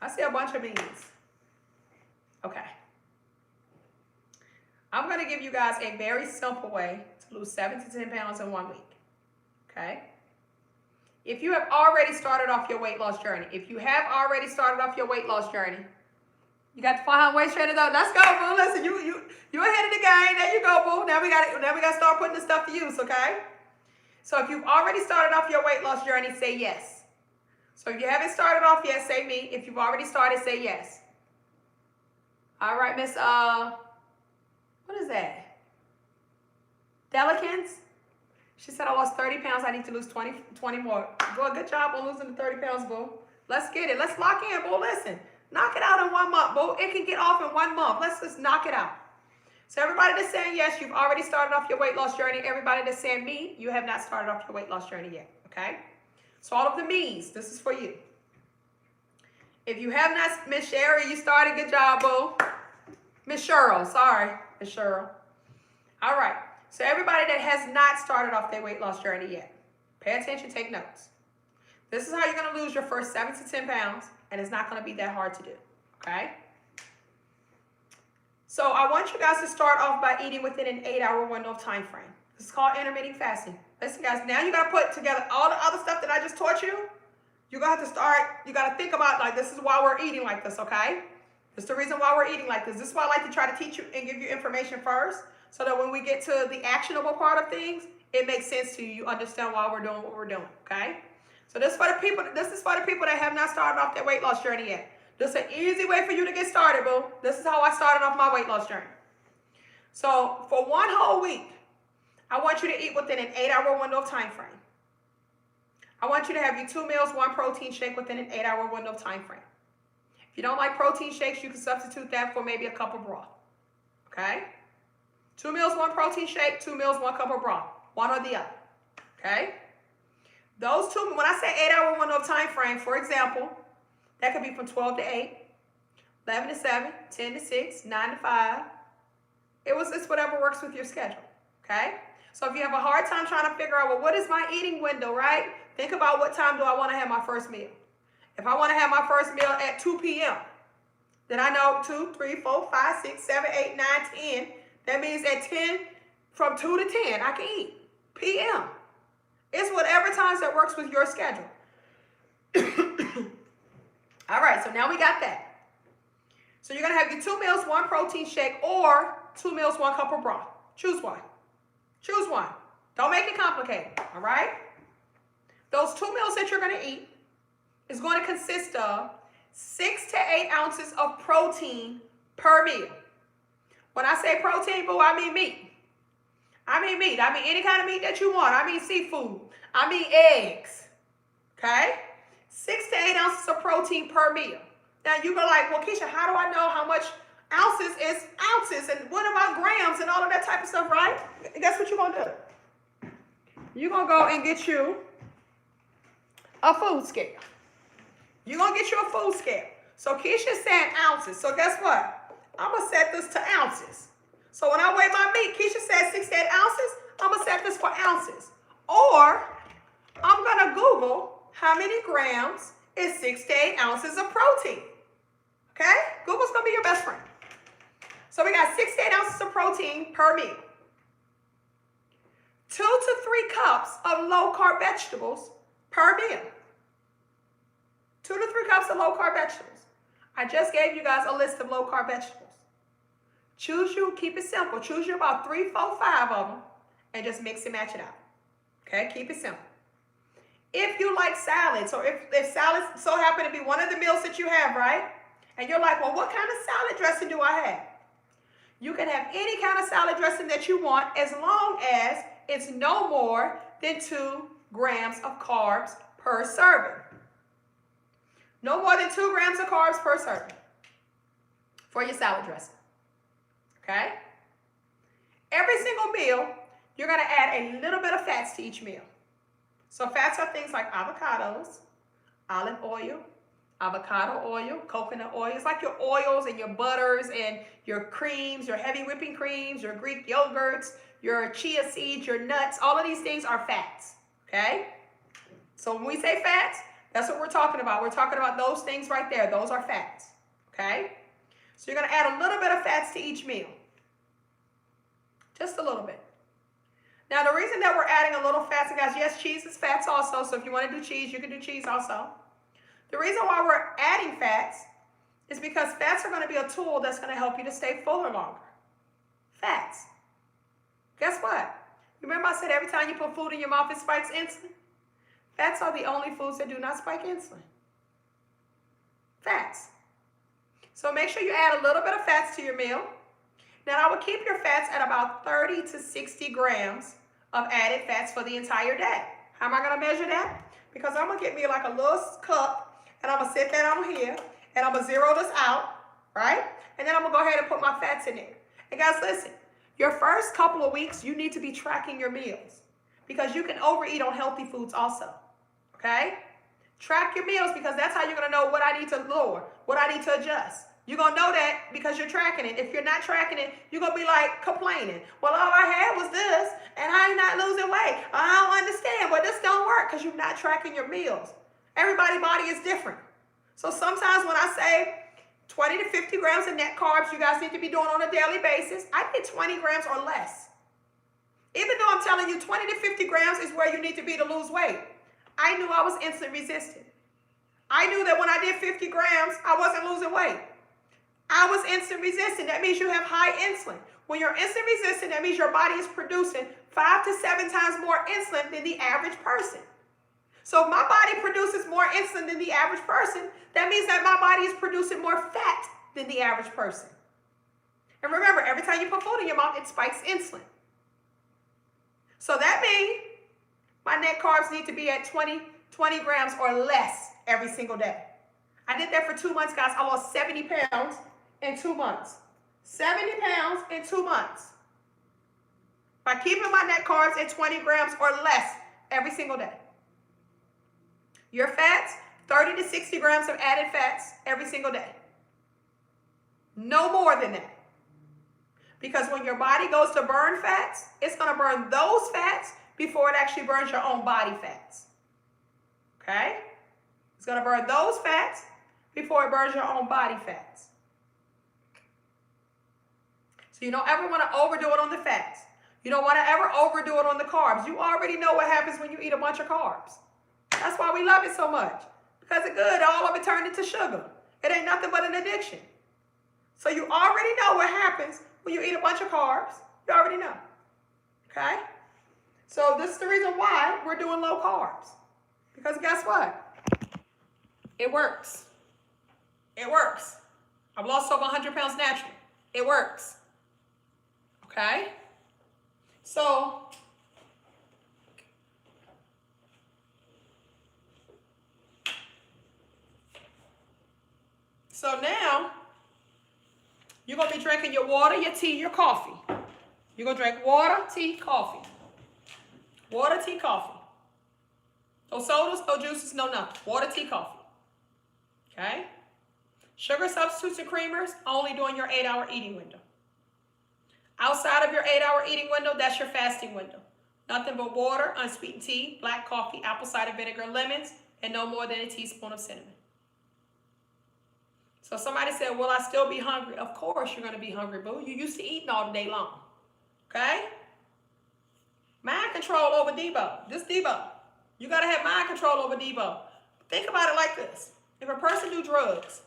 I see a bunch of beans. Okay. I'm gonna give you guys a very simple way to lose 7 to 10 pounds in 1 week. Okay? If you have already started off your weight loss journey, you got the 400 waist trainer though. Let's go, boo. Listen, you ahead of the game. There you go, boo. Now we gotta start putting this stuff to use, okay? So if you've already started off your weight loss journey, say yes. So if you haven't started off yet, say me. If you've already started, say yes. All right, Miss, what is that? Delicans? She said, I lost 30 pounds. I need to lose 20 more. Boy, good job on losing the 30 pounds, boo. Let's get it. Let's lock in, boo. Listen, knock it out in 1 month, boo. It can get off in 1 month. Let's just knock it out. So everybody that's saying yes, you've already started off your weight loss journey. Everybody that's saying me, you have not started off your weight loss journey yet, okay? So all of the me's, this is for you. If you have not, Miss Sherry, you started. Good job, boo. Miss Cheryl, sorry, Miss Cheryl. All right. So everybody that has not started off their weight loss journey yet, pay attention, take notes. This is how you're going to lose your first 7 to 10 pounds, and it's not going to be that hard to do, okay? So I want you guys to start off by eating within an 8-hour window of time frame. This is called intermittent fasting. Listen, guys, now you got to put together all the other stuff that I just taught you. You're going to have to start, you got to think about, like, this is why we're eating like this, okay? This is the reason why we're eating like this. This is why I like to try to teach you and give you information first, so that when we get to the actionable part of things, it makes sense to you. You understand why we're doing what we're doing, okay? So this is for the people that have not started off their weight loss journey yet. This is an easy way for you to get started, boo. This is how I started off my weight loss journey. So for 1 whole week, I want you to eat within an 8-hour window of time frame. I want you to have your 2 meals, 1 protein shake within an 8-hour window of time frame. If you don't like protein shakes, you can substitute that for maybe a cup of broth, okay? 2 meals, 1 protein shake, 2 meals, 1 cup of broth, one or the other, okay? Those two, when I say 8-hour window of time frame, for example, that could be from 12 to 8, 11 to 7, 10 to 6, 9 to 5. It's whatever works with your schedule, okay? So if you have a hard time trying to figure out, well, what is my eating window, right? Think about what time do I want to have my first meal. If I want to have my first meal at 2 p.m., then I know 2, 3, 4, 5, 6, 7, 8, 9, 10. That means at 10, from 2 to 10, I can eat. p.m. It's whatever times that works with your schedule. All right, so now we got that. So you're going to have your 2 meals, 1 protein shake, or 2 meals, 1 cup of broth. Choose one. Choose one. Don't make it complicated, all right? Those 2 meals that you're going to eat is going to consist of 6 to 8 ounces of protein per meal. When I say protein, boo, I mean meat. I mean meat. I mean any kind of meat that you want. I mean seafood. I mean eggs. Okay? 6 to 8 ounces of protein per meal. Now you're going to like, well, Keisha, how do I know how much ounces is ounces? And what about grams and all of that type of stuff, right? Guess what you're going to do? You're going to go and get you a food scale. You're going to get you a food scale. So Keisha's saying ounces. So guess what? I'm going to set this to ounces. So when I weigh my meat, Keisha said 6 to 8 ounces. I'm going to set this for ounces. Or I'm going to Google how many grams is 6 to 8 ounces of protein. Okay? Google's going to be your best friend. So we got 6 to 8 ounces of protein per meal. 2 to 3 cups of low-carb vegetables per meal. 2 to 3 cups of low-carb vegetables. I just gave you guys a list of low-carb vegetables. Choose you, keep it simple. Choose you about 3, 4, 5 of them and just mix and match it out. Okay, keep it simple. If you like salads, or if salads so happen to be one of the meals that you have, right? And you're like, well, what kind of salad dressing do I have? You can have any kind of salad dressing that you want as long as it's no more than 2 grams of carbs per serving. No more than 2 grams of carbs per serving for your salad dressing. Okay? Every single meal, you're going to add a little bit of fats to each meal. So fats are things like avocados, olive oil, avocado oil, coconut oil. It's like your oils and your butters and your creams, your heavy whipping creams, your Greek yogurts, your chia seeds, your nuts. All of these things are fats. Okay? So when we say fats, that's what we're talking about. We're talking about those things right there. Those are fats. Okay? So you're going to add a little bit of fats to each meal. Just a little bit. Now, the reason that we're adding a little fats, guys, yes, cheese is fats also. So if you want to do cheese, you can do cheese also. The reason why we're adding fats is because fats are going to be a tool that's going to help you to stay fuller longer. Fats. Guess what? Remember I said every time you put food in your mouth, it spikes insulin? Fats are the only foods that do not spike insulin. Fats. So make sure you add a little bit of fats to your meal. Now, I would keep your fats at about 30 to 60 grams of added fats for the entire day. How am I going to measure that? Because I'm going to get me like a little cup, and I'm going to set that on here, and I'm going to zero this out, right? And then I'm going to go ahead and put my fats in there. And guys, listen, your first couple of weeks, you need to be tracking your meals because you can overeat on healthy foods also, okay? Track your meals because that's how you're going to know what I need to lower, what I need to adjust. You're going to know that because you're tracking it. If you're not tracking it, you're going to be like complaining. Well, all I had was this, and I'm not losing weight. I don't understand. Well, this don't work because you're not tracking your meals. Everybody's body is different. So sometimes when I say 20 to 50 grams of net carbs you guys need to be doing on a daily basis, I get 20 grams or less. Even though I'm telling you 20 to 50 grams is where you need to be to lose weight, I knew I was insulin resistant. I knew that when I did 50 grams, I wasn't losing weight. I was insulin resistant. That means you have high insulin. When you're insulin resistant, that means your body is producing 5 to 7 times more insulin than the average person. So if my body produces more insulin than the average person, that means that my body is producing more fat than the average person. And remember, every time you put food in your mouth, it spikes insulin. So that means my net carbs need to be at 20 grams or less every single day. I did that for 2 months, guys. I lost 70 pounds in 2 months. 70 pounds in 2 months. By keeping my net carbs at 20 grams or less every single day. Your fats, 30 to 60 grams of added fats every single day. No more than that. Because when your body goes to burn fats, it's going to burn those fats before it actually burns your own body fats. Okay? It's going to burn those fats before it burns your own body fats. So you don't ever want to overdo it on the fats. You don't want to ever overdo it on the carbs. You already know what happens when you eat a bunch of carbs. That's why we love it so much. Because it's good. All of it turned into sugar. It ain't nothing but an addiction. So you already know what happens when you eat a bunch of carbs. You already know. Okay? So this is the reason why we're doing low carbs. Because guess what? It works. It works. I've lost over 100 pounds naturally. It works. Okay? So now, you're going to be drinking your water, your tea, your coffee. You're going to drink water, tea, coffee. Water, tea, coffee. No sodas, no juices, no nothing. Water, tea, coffee. Okay? Sugar substitutes and creamers, only during your 8-hour eating window. Outside of your 8-hour eating window, that's your fasting window. Nothing but water, unsweetened tea, black coffee, apple cider vinegar, lemons, and no more than a teaspoon of cinnamon. So somebody said, will I still be hungry? Of course you're going to be hungry, boo. You used to eating all day long. Okay? Mind control over Debo. This Debo. You got to have mind control over Debo. Think about it like this. If a person do drugs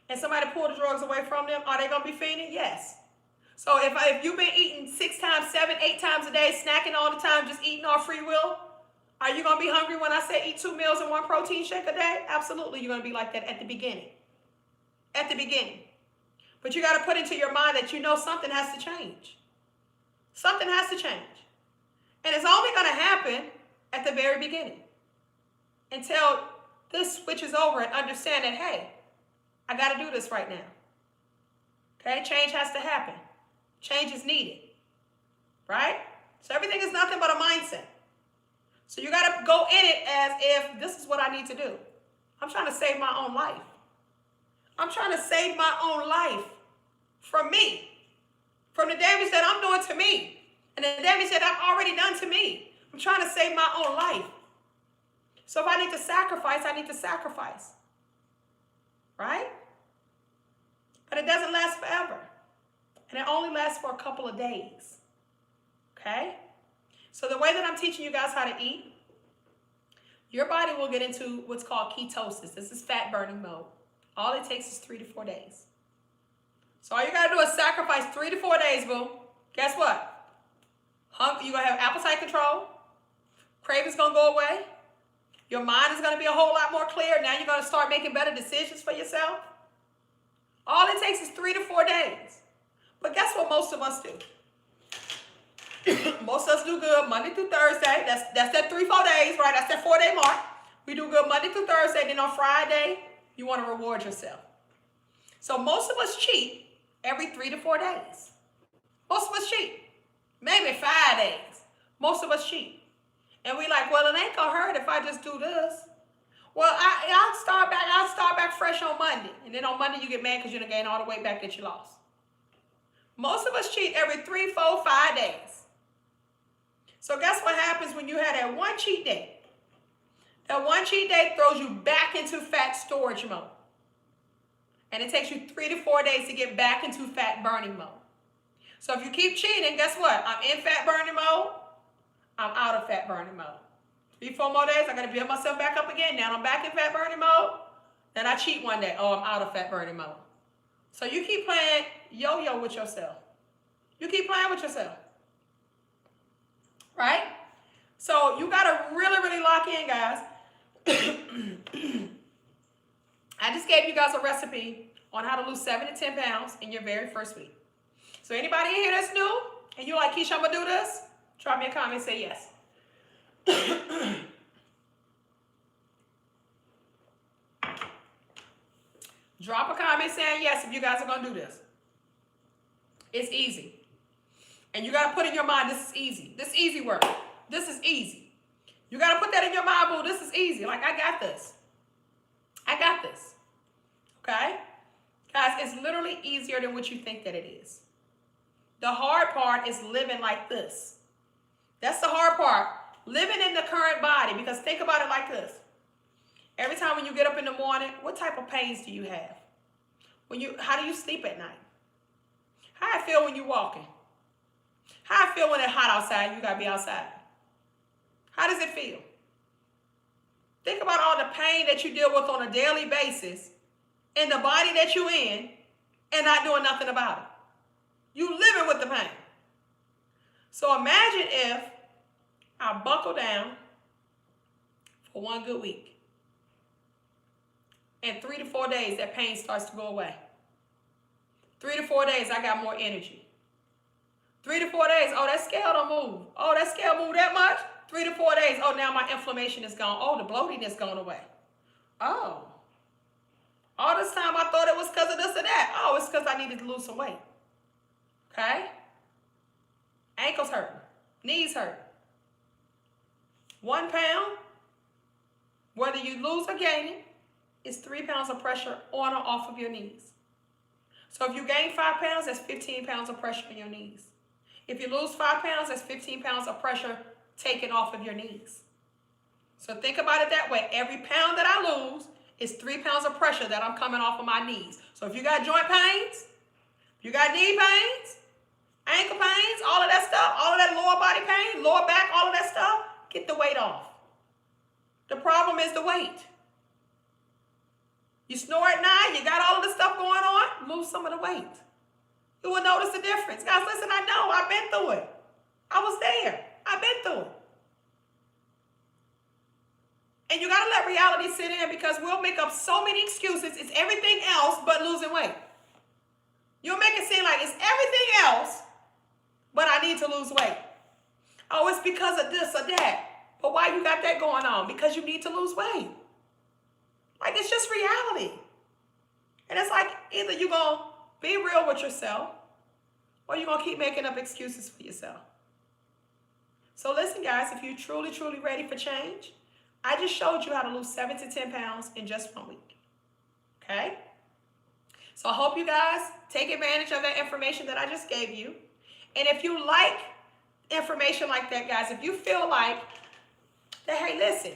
and somebody pull the drugs away from them, are they going to be fiending? Yes. So if you've been eating 6 times, 7, 8 times a day, snacking all the time, just eating off free will, are you going to be hungry when I say eat 2 meals and 1 protein shake a day? Absolutely, you're going to be like that at the beginning. At the beginning. But you got to put into your mind that you know something has to change. Something has to change. And it's only going to happen at the very beginning. Until this switches over and understand that, hey, I got to do this right now. Okay? Change has to happen. Change is needed. Right? So everything is nothing but a mindset. So you got to go in it as if this is what I need to do. I'm trying to save my own life. I'm trying to save my own life from me, from the damage that I'm doing to me, and the damage that I've already done to me. I'm trying to save my own life. So if I need to sacrifice, I need to sacrifice. Right? But it doesn't last forever. And it only lasts for a couple of days. Okay? So the way that I'm teaching you guys how to eat, your body will get into what's called ketosis. This is fat burning mode. All it takes is 3 to 4 days. So all you got to do is sacrifice 3 to 4 days, boo. Guess what? You're going to have appetite control. Cravings going to go away. Your mind is going to be a whole lot more clear. Now you're going to start making better decisions for yourself. All it takes is 3 to 4 days. But guess what most of us do? Most of us do good Monday through Thursday. That's that 3-4 days, right? That's that 4-day mark. We do good Monday through Thursday. Then on Friday, you want to reward yourself. So most of us cheat every 3 to 4 days. Most of us cheat. Maybe 5 days. Most of us cheat. And we like, well, it ain't gonna hurt if I just do this. Well, I'll start back fresh on Monday. And then on Monday you get mad because you done gained all the weight back that you lost. Most of us cheat every 3, 4, 5 days. So guess what happens when you have that one cheat day? That one cheat day throws you back into fat storage mode. And it takes you 3 to 4 days to get back into fat burning mode. So if you keep cheating, guess what? I'm in fat burning mode. I'm out of fat burning mode. 3, 4 more days, I got to build myself back up again. Now I'm back in fat burning mode. Then I cheat one day. Oh, I'm out of fat burning mode. So you keep playing yo-yo with yourself. You keep playing with yourself. Right? So you got to really, really lock in, guys. I just gave you guys a recipe on how to lose 7 to 10 pounds in your very first week. So anybody in here that's new and you're like, Keisha, I'm going to do this? Drop me a comment and say yes. Drop a comment saying yes if you guys are going to do this. It's easy. And you got to put in your mind, this is easy. This is easy work. This is easy. You got to put that in your mind, boo. This is easy. Like, I got this. I got this. Okay? Guys, it's literally easier than what you think that it is. The hard part is living like this. That's the hard part. Living in the current body. Because think about it like this. Every time when you get up in the morning, what type of pains do you have? How do you sleep at night? How I feel when you're walking? How I feel when it's hot outside and you got to be outside? How does it feel? Think about all the pain that you deal with on a daily basis in the body that you're in and not doing nothing about it. You living with the pain. So imagine if I buckle down for one good week. In 3 to 4 days, that pain starts to go away. 3 to 4 days, I got more energy. 3 to 4 days, oh, that scale don't move. Oh, that scale moved that much? 3 to 4 days, oh, now my inflammation is gone. Oh, the bloating is gone away. Oh. All this time I thought it was because of this or that. Oh, it's because I needed to lose some weight. Okay? Ankles hurting. Knees hurting. 1 pound, whether you lose or gain it, is 3 pounds of pressure on or off of your knees. So if you gain 5 pounds, that's 15 pounds of pressure on your knees. If you lose 5 pounds, that's 15 pounds of pressure taken off of your knees. So think about it that way. Every pound that I lose is 3 pounds of pressure that I'm coming off of my knees. So if you got joint pains, if you got knee pains, ankle pains, all of that stuff, all of that lower body pain, lower back, all of that stuff, get the weight off. The problem is the weight. You snore at night, you got all of this stuff going on, lose some of the weight. You will notice the difference. Guys, listen, I know, I've been through it. I was there. I've been through it. And you got to let reality sit in because we'll make up so many excuses. It's everything else but losing weight. You'll make it seem like it's everything else, but I need to lose weight. Oh, it's because of this or that. But why you got that going on? Because you need to lose weight. Like, it's just reality. And it's like either you're going to be real with yourself or you're going to keep making up excuses for yourself. So listen, guys, if you're truly, truly ready for change, I just showed you how to lose 7 to 10 pounds in just 1 week. Okay? So I hope you guys take advantage of that information that I just gave you. And if you like information like that, guys, if you feel like that, hey, listen,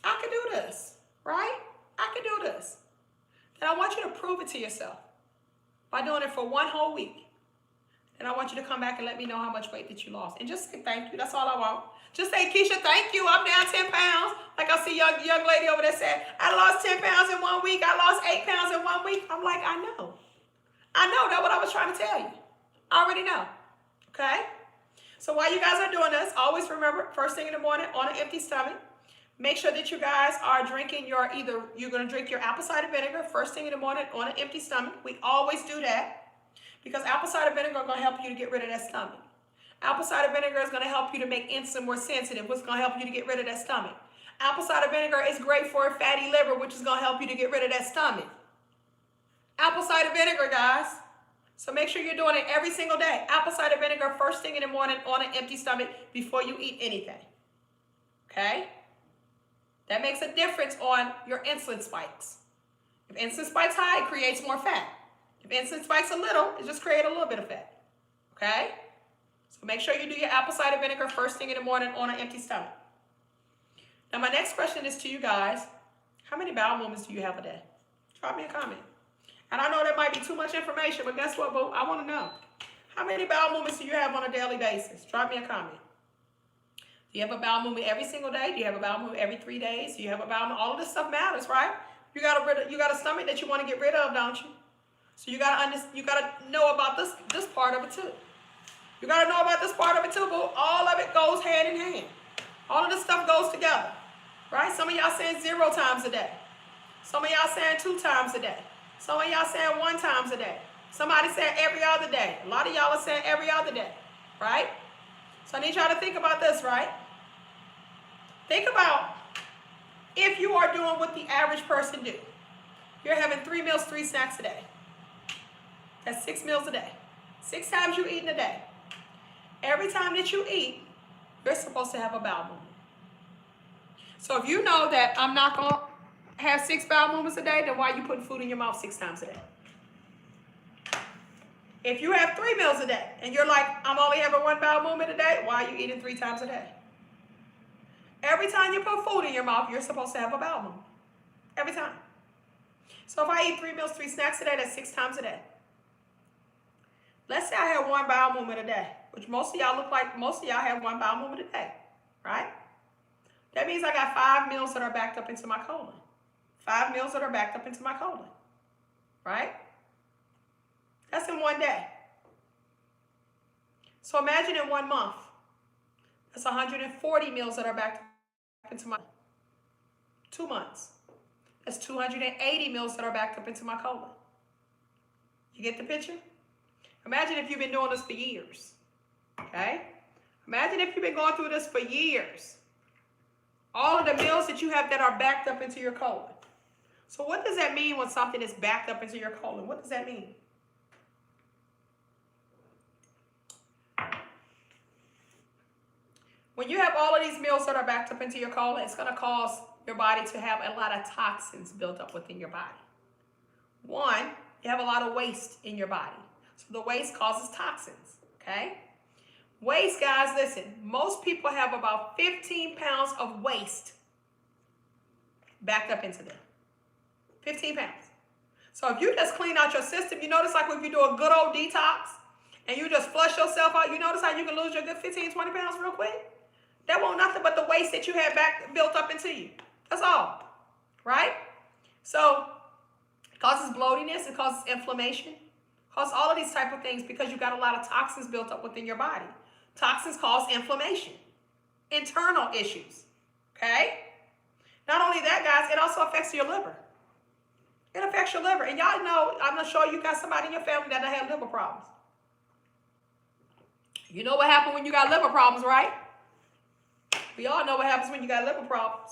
I can do this, right? I can do this. Then I want you to prove it to yourself by doing it for 1 whole week. And I want you to come back and let me know how much weight that you lost. And just say thank you. That's all I want. Just say, Keisha, thank you. I'm down 10 pounds. Like I see young lady over there said, I lost 10 pounds in 1 week. I lost 8 pounds in 1 week. I'm like, I know. I know. That's what I was trying to tell you. I already know. Okay? So while you guys are doing this, always remember, first thing in the morning on an empty stomach, Make sure that you guys are drinking you're going to drink your apple cider vinegar first thing in the morning on an empty stomach. We always do that because apple cider vinegar is going to help you to get rid of that stomach. Apple cider vinegar is going to help you to make insulin more sensitive, which is going to help you to get rid of that stomach. Apple cider vinegar is great for a fatty liver, which is going to help you to get rid of that stomach. Apple cider vinegar, guys. So make sure you're doing it every single day. Apple cider vinegar first thing in the morning on an empty stomach before you eat anything. Okay? That makes a difference on your insulin spikes. If insulin spikes high, it creates more fat. If insulin spikes a little, it just creates a little bit of fat. Okay? So make sure you do your apple cider vinegar first thing in the morning on an empty stomach. Now my next question is to you guys. How many bowel movements do you have a day? Drop me a comment. And I know that might be too much information, but guess what, boo? I want to know. How many bowel movements do you have on a daily basis? Drop me a comment. Do you have a bowel movement every single day? Do you have a bowel movement every 3 days? Do you have a bowel movement? All of this stuff matters, right? You got a stomach that you want to get rid of, don't you? So you got to know about this part of it too. You got to know about this part of it too, boo. All of it goes hand in hand. All of this stuff goes together, right? Some of y'all saying 0 times a day. Some of y'all saying 2 times a day. Some of y'all saying 1 times a day. Somebody saying every other day. A lot of y'all are saying every other day, right? So I need y'all to think about this, right? Think about if you are doing what the average person do. You're having 3 meals, 3 snacks a day. That's 6 meals a day. 6 times you eat in a day. Every time that you eat, you're supposed to have a bowel movement. So if you know that I'm not going to have 6 bowel movements a day, then why are you putting food in your mouth 6 times a day? If you have 3 meals a day and you're like, I'm only having 1 bowel movement a day, why are you eating 3 times a day? Every time you put food in your mouth, you're supposed to have a bowel movement. Every time. So if I eat 3 meals, 3 snacks a day, that's 6 times a day. Let's say I have 1 bowel movement a day, which most of y'all look like most of y'all have 1 bowel movement a day, right? That means I got 5 meals that are backed up into my colon. 5 meals that are backed up into my colon, right? That's in 1 day. So imagine in 1 month, that's 140 meals that are backed up into my 2 months. That's 280 meals that are backed up into my colon. You get the picture? Imagine if you've been doing this for years, okay? Imagine if you've been going through this for years. All of the meals that you have that are backed up into your colon. So what does that mean when something is backed up into your colon? What does that mean? When you have all of these meals that are backed up into your colon, it's going to cause your body to have a lot of toxins built up within your body. 1, you have a lot of waste in your body. So the waste causes toxins, okay? Waste, guys, listen, most people have about 15 pounds of waste backed up into them. 15 pounds. So if you just clean out your system, you notice like if you do a good old detox and you just flush yourself out, you notice how you can lose your good 15, 20 pounds real quick? That won't nothing but the waste that you had built up into you. That's all, right? So it causes bloatiness, it causes inflammation, it causes all of these type of things because you got a lot of toxins built up within your body. Toxins cause inflammation, internal issues, okay? Not only that, guys, it also affects your liver. It affects your liver. And y'all know, I'm not sure you got somebody in your family that have liver problems. You know what happened when you got liver problems, right? We all know what happens when you got liver problems.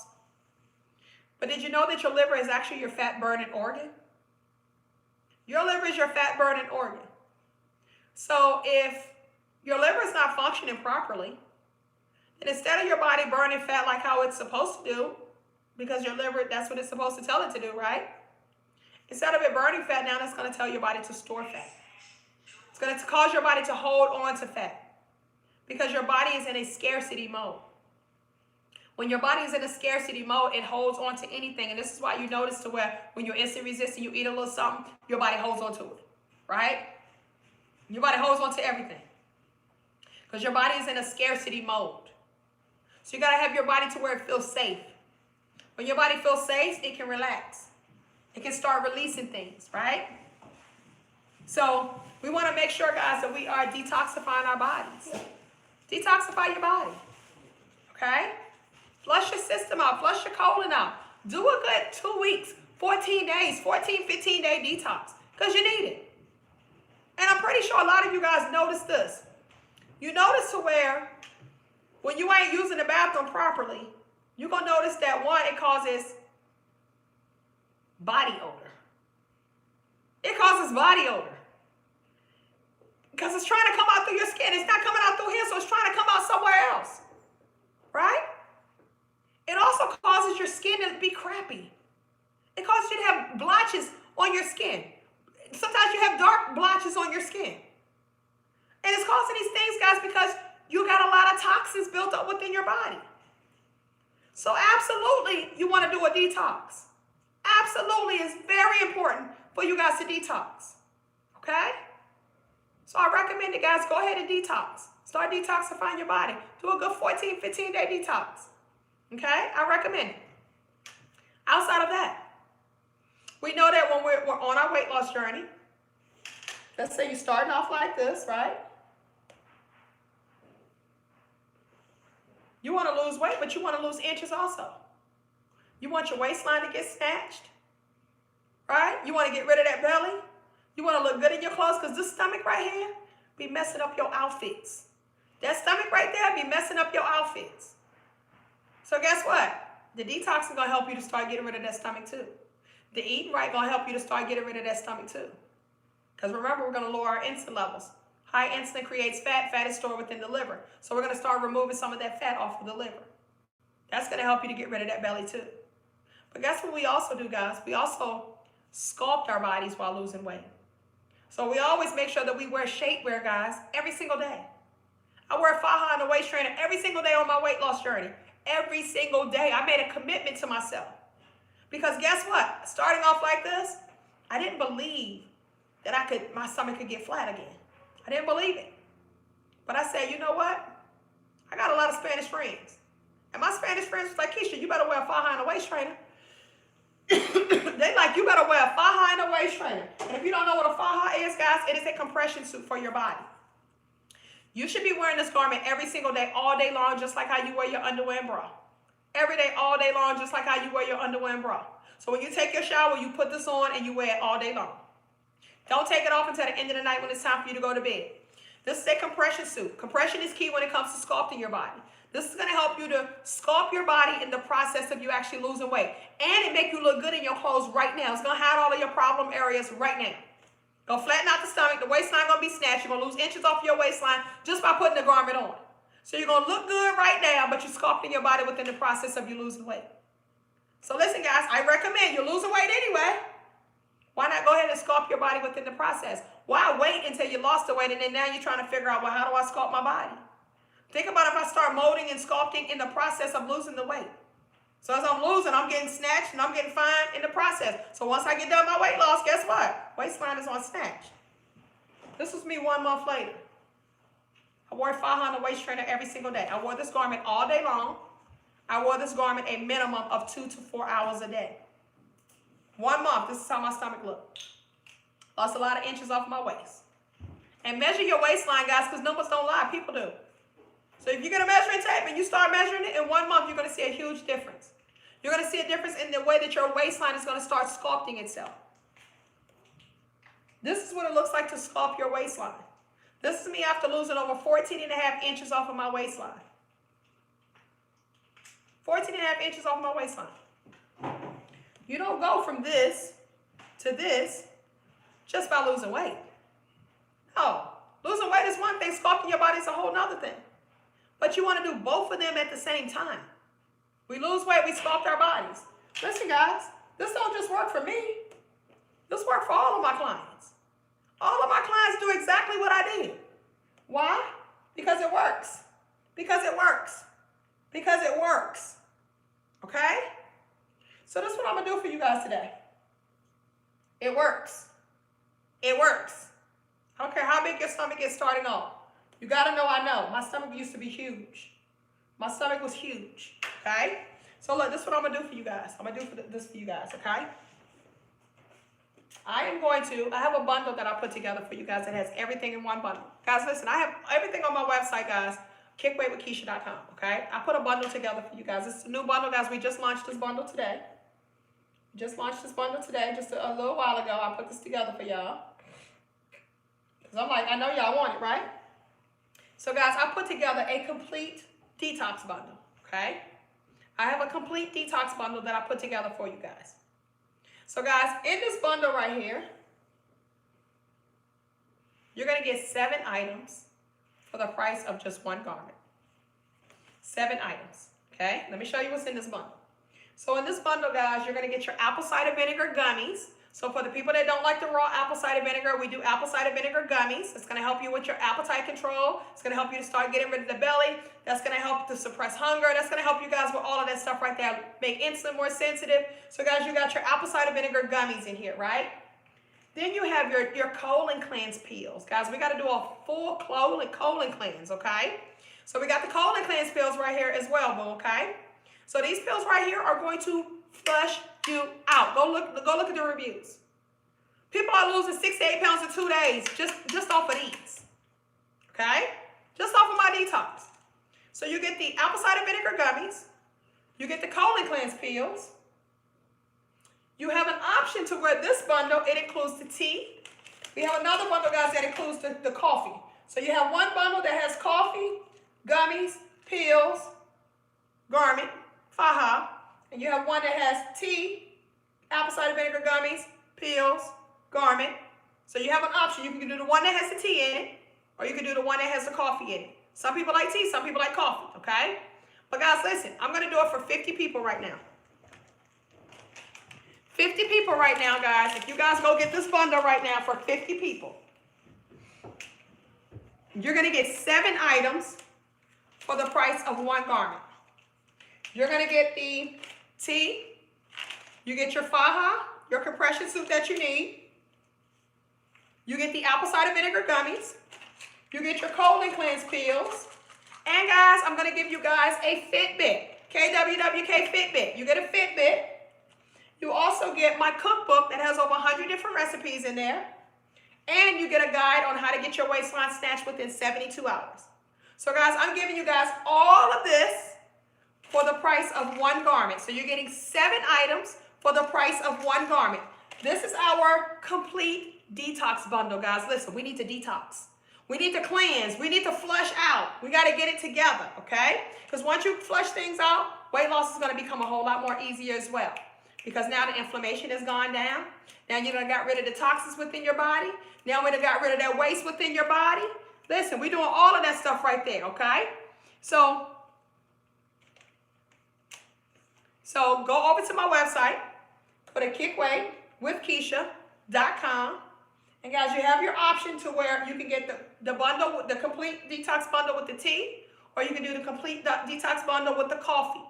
But did you know that your liver is actually your fat burning organ? Your liver is your fat burning organ. So if your liver is not functioning properly, then instead of your body burning fat like how it's supposed to do, because your liver, that's what it's supposed to tell it to do, right? Instead of it burning fat, now it's going to tell your body to store fat. It's going to cause your body to hold on to fat because your body is in a scarcity mode. When your body is in a scarcity mode, it holds on to anything. And this is why you notice to where when you're insulin resistant, you eat a little something, your body holds on to it, right? Your body holds on to everything because your body is in a scarcity mode. So you got to have your body to where it feels safe. When your body feels safe, it can relax. It can start releasing things, right? So we want to make sure, guys, that we are detoxifying our bodies. Detoxify your body, okay? Flush your system out. Flush your colon out. Do a good 2 weeks, 14 days, 14, 15-day detox because you need it. And I'm pretty sure a lot of you guys notice this. You notice to where when you ain't using the bathroom properly, you're going to notice that, one, it causes body odor. It causes body odor. Because it's trying to come out through your skin. It's not coming out through here, so it's trying to come out somewhere else. Right? It also causes your skin to be crappy. It causes you to have blotches on your skin. Sometimes you have dark blotches on your skin. And it's causing these things, guys, because you got a lot of toxins built up within your body. So absolutely, you want to do a detox. Absolutely, it's very important for you guys to detox. Okay? So I recommend it, guys, go ahead and detox. Start detoxifying your body. Do a good 14, 15-day detox. Okay? I recommend it. Outside of that, we know that when we're on our weight loss journey, let's say you're starting off like this, right? You want to lose weight, but you want to lose inches also. You want your waistline to get snatched, right? You want to get rid of that belly. You want to look good in your clothes because this stomach right here be messing up your outfits. That stomach right there be messing up your outfits. So guess what? The detox is going to help you to start getting rid of that stomach too. The eating right going to help you to start getting rid of that stomach too. Because remember, we're going to lower our insulin levels. High insulin creates fat. Fat is stored within the liver. So we're going to start removing some of that fat off of the liver. That's going to help you to get rid of that belly too. But guess what we also do, guys? We also sculpt our bodies while losing weight. So we always make sure that we wear shapewear, guys, every single day. I wear faja and a waist trainer every single day on my weight loss journey. Every single day. I made a commitment to myself. Because guess what? Starting off like this, I didn't believe that my stomach could get flat again. I didn't believe it. But I said, you know what? I got a lot of Spanish friends. And my Spanish friends was like, Keisha, you better wear a faja and a waist trainer. They like, you better wear a faja and a waist trainer. And if you don't know what a faja is, guys, it is a compression suit for your body. You should be wearing this garment every single day, all day long, just like how you wear your underwear and bra. Every day, all day long, just like how you wear your underwear and bra. So when you take your shower, you put this on and you wear it all day long. Don't take it off until the end of the night when it's time for you to go to bed. This is a compression suit. Compression is key when it comes to sculpting your body. This is going to help you to sculpt your body in the process of you actually losing weight. And it make you look good in your clothes right now. It's going to hide all of your problem areas right now. Gonna flatten out the stomach. The waistline gonna be snatched. You're gonna lose inches off your waistline just by putting the garment on. So you're gonna look good right now, but you're sculpting your body within the process of you losing weight. So listen, guys, I recommend you're losing weight anyway. Why not go ahead and sculpt your body within the process? Why wait until you lost the weight and then now you're trying to figure out, well, how do I sculpt my body? Think about if I start molding and sculpting in the process of losing the weight. So as I'm losing, I'm getting snatched and I'm getting fine in the process. So once I get done my weight loss, guess what? Waistline is on snatch. This was me 1 month later. I wore 500 waist trainer every single day. I wore this garment all day long. I wore this garment a minimum of 2 to 4 hours a day. 1 month, this is how my stomach looked. Lost a lot of inches off my waist. And measure your waistline, guys, because numbers don't lie. People do. So if you get a measuring tape and you start measuring it, in 1 month, you're going to see a huge difference. You're going to see a difference in the way that your waistline is going to start sculpting itself. This is what it looks like to sculpt your waistline. This is me after losing over 14.5 inches off of my waistline. 14.5 inches off my waistline. You don't go from this to this just by losing weight. No. Losing weight is one thing. Sculpting your body is a whole nother thing. But you want to do both of them at the same time. We lose weight, we sculpt our bodies. Listen, guys, this don't just work for me. This works for all of my clients. All of my clients do exactly what I did. Why? Because it works. Because it works. Because it works. Okay? So this is what I'm going to do for you guys today. It works. It works. I don't care how big your stomach is starting off. You got to know I know. My stomach used to be huge. My stomach was huge. Okay? So look, this is what I'm going to do for you guys. I'm going to do this for you guys. Okay? I have a bundle that I put together for you guys that has everything in one bundle. Guys, listen, I have everything on my website, guys. KickWeightWithKeisha.com, okay? I put a bundle together for you guys. It's a new bundle, guys. We just launched this bundle today. Just launched this bundle today, just a little while ago. I put this together for y'all. Because I'm like, I know y'all want it, right? So, guys, I put together a complete detox bundle, okay? I have a complete detox bundle that I put together for you guys. So, guys, in this bundle right here, you're going to get 7 items for the price of just 1 garment. 7 items, okay? Let me show you what's in this bundle. So in this bundle, guys, you're going to get your apple cider vinegar gummies. So for the people that don't like the raw apple cider vinegar, we do apple cider vinegar gummies. It's going to help you with your appetite control. It's going to help you to start getting rid of the belly. That's going to help to suppress hunger. That's going to help you guys with all of that stuff right there. Make insulin more sensitive. So guys, you got your apple cider vinegar gummies in here, right? Then you have your colon cleanse peels. Guys, we got to do a full colon cleanse, okay? So we got the colon cleanse pills right here as well, boo, okay? So these pills right here are going to flush you out. Go look at the reviews. People are losing 6 to 8 pounds in 2 days just off of these. Okay? Just off of my detox. So you get the apple cider vinegar gummies. You get the colon cleanse pills. You have an option to where this bundle, it includes the tea. We have another bundle, guys, that includes the coffee. So you have one bundle that has coffee, gummies, pills, garment, faja, and you have one that has tea, apple cider vinegar gummies, pills, garment. So you have an option. You can do the one that has the tea in it, or you can do the one that has the coffee in it. Some people like tea, some people like coffee, okay? But guys, listen, I'm going to do it for 50 people right now. 50 people right now, guys. If you guys go get this bundle right now for 50 people, you're going to get 7 items for the price of 1 garment. You're going to get the tea. You get your faja, your compression suit that you need. You get the apple cider vinegar gummies. You get your colon cleanse pills. And guys, I'm going to give you guys a Fitbit. KWWK Fitbit. You get a Fitbit. You also get my cookbook that has over 100 different recipes in there. And you get a guide on how to get your waistline snatched within 72 hours. So guys, I'm giving you guys all of this for the price of 1 garment. So you're getting 7 items for the price of 1 garment. This is our complete detox bundle, guys. Listen, we need to detox. We need to cleanse. We need to flush out. We got to get it together, okay? Because once you flush things out, weight loss is going to become a whole lot more easier as well. Because now the inflammation has gone down. Now you done got rid of the toxins within your body. Now we done got rid of that waste within your body. Listen, we're doing all of that stuff right there, okay? So go over to my website, go to KickWeightWithKeisha.com. And guys, you have your option to where you can get the bundle, the complete detox bundle with the tea, or you can do the complete detox bundle with the coffee.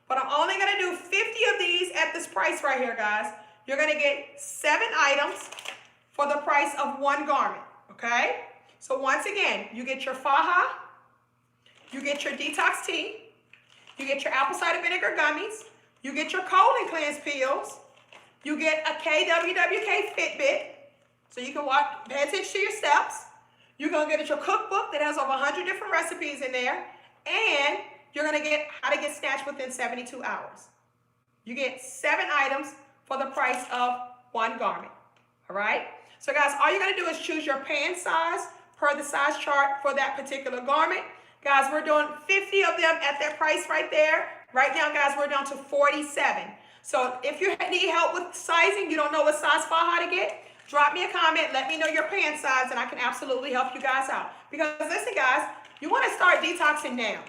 But I'm only going to do 50 of these at this price right here, guys. You're going to get 7 items for the price of 1 garment, okay? So once again, you get your faja, you get your detox tea, you get your apple cider vinegar gummies, you get your colon cleanse pills, you get a KWWK Fitbit, so you can pay attention to your steps. You're going to get your cookbook that has over 100 different recipes in there, and you're going to get how to get snatched within 72 hours. You get 7 items for the price of 1 garment, all right? So guys, all you're going to do is choose your pant size per the size chart for that particular garment. Guys, we're doing 50 of them at that price right there. Right now, guys, we're down to 47. So if you need help with sizing, you don't know what size faja to get, drop me a comment, let me know your pant size, and I can absolutely help you guys out. Because listen, guys, you want to start detoxing now.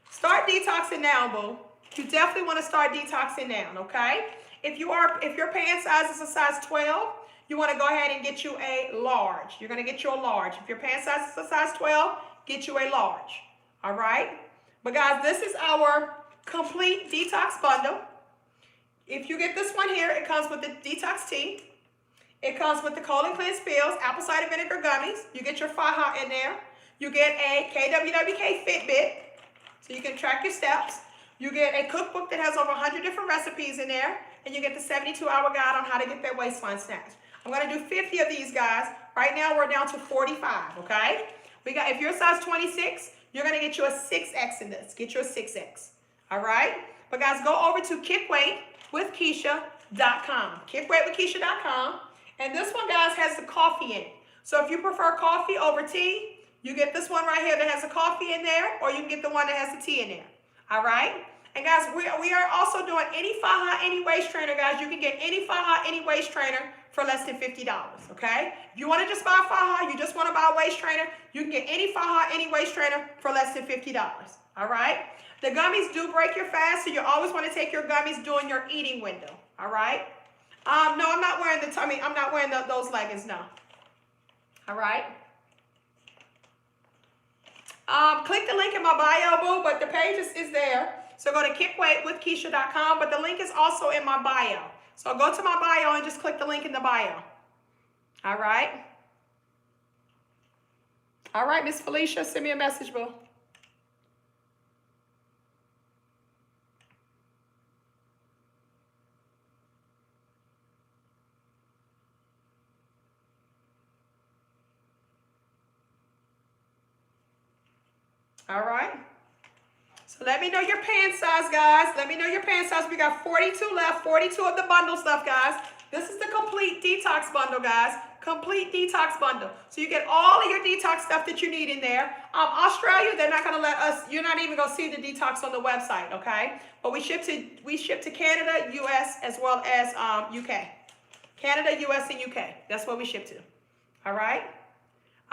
Start detoxing now, boo. You definitely want to start detoxing now, okay? If your pant size is a size 12, you want to go ahead and get you a large. You're going to get you a large. If your pant size is a size 12, get you a large. All right? But guys, this is our complete detox bundle. If you get this one here, it comes with the detox tea. It comes with the colon cleanse pills, apple cider vinegar gummies. You get your faja in there. You get a KWWK Fitbit, so you can track your steps. You get a cookbook that has over 100 different recipes in there, and you get the 72-hour guide on how to get that waistline snatched. I'm going to do 50 of these, guys. Right now, we're down to 45, okay? If you're a size 26, you're going to get you a 6X in this. Get you a 6X. All right? But guys, go over to kickweightwithkeisha.com. Kickweightwithkeisha.com. And this one, guys, has the coffee in it. So if you prefer coffee over tea, you get this one right here that has the coffee in there, or you can get the one that has the tea in there. All right? And guys, we are also doing any Faja, any waist trainer, guys. You can get any Faja, any waist trainer for less than $50, okay? If you want to just buy Faja, you just want to buy a waist trainer, you can get any Faja, any waist trainer for less than $50, all right? The gummies do break your fast, so you always want to take your gummies during your eating window, all right? No, I'm not wearing I'm not wearing those leggings, no. All right? Click the link in my bio, boo, but the page is there. So go to kickweightwithkeisha.com, but the link is also in my bio. So go to my bio and just click the link in the bio. All right? All right, Miss Felicia, send me a message, boo. All right? So let me know your pant size, guys. Let me know your pant size. We got 42 left, 42 of the bundles left, guys. This is the complete detox bundle, guys. Complete detox bundle. So you get all of your detox stuff that you need in there. Australia, they're not going to let us, you're not even going to see the detox on the website, okay? But we ship to Canada, US, as well as UK. Canada, US, and UK. That's what we ship to. All right?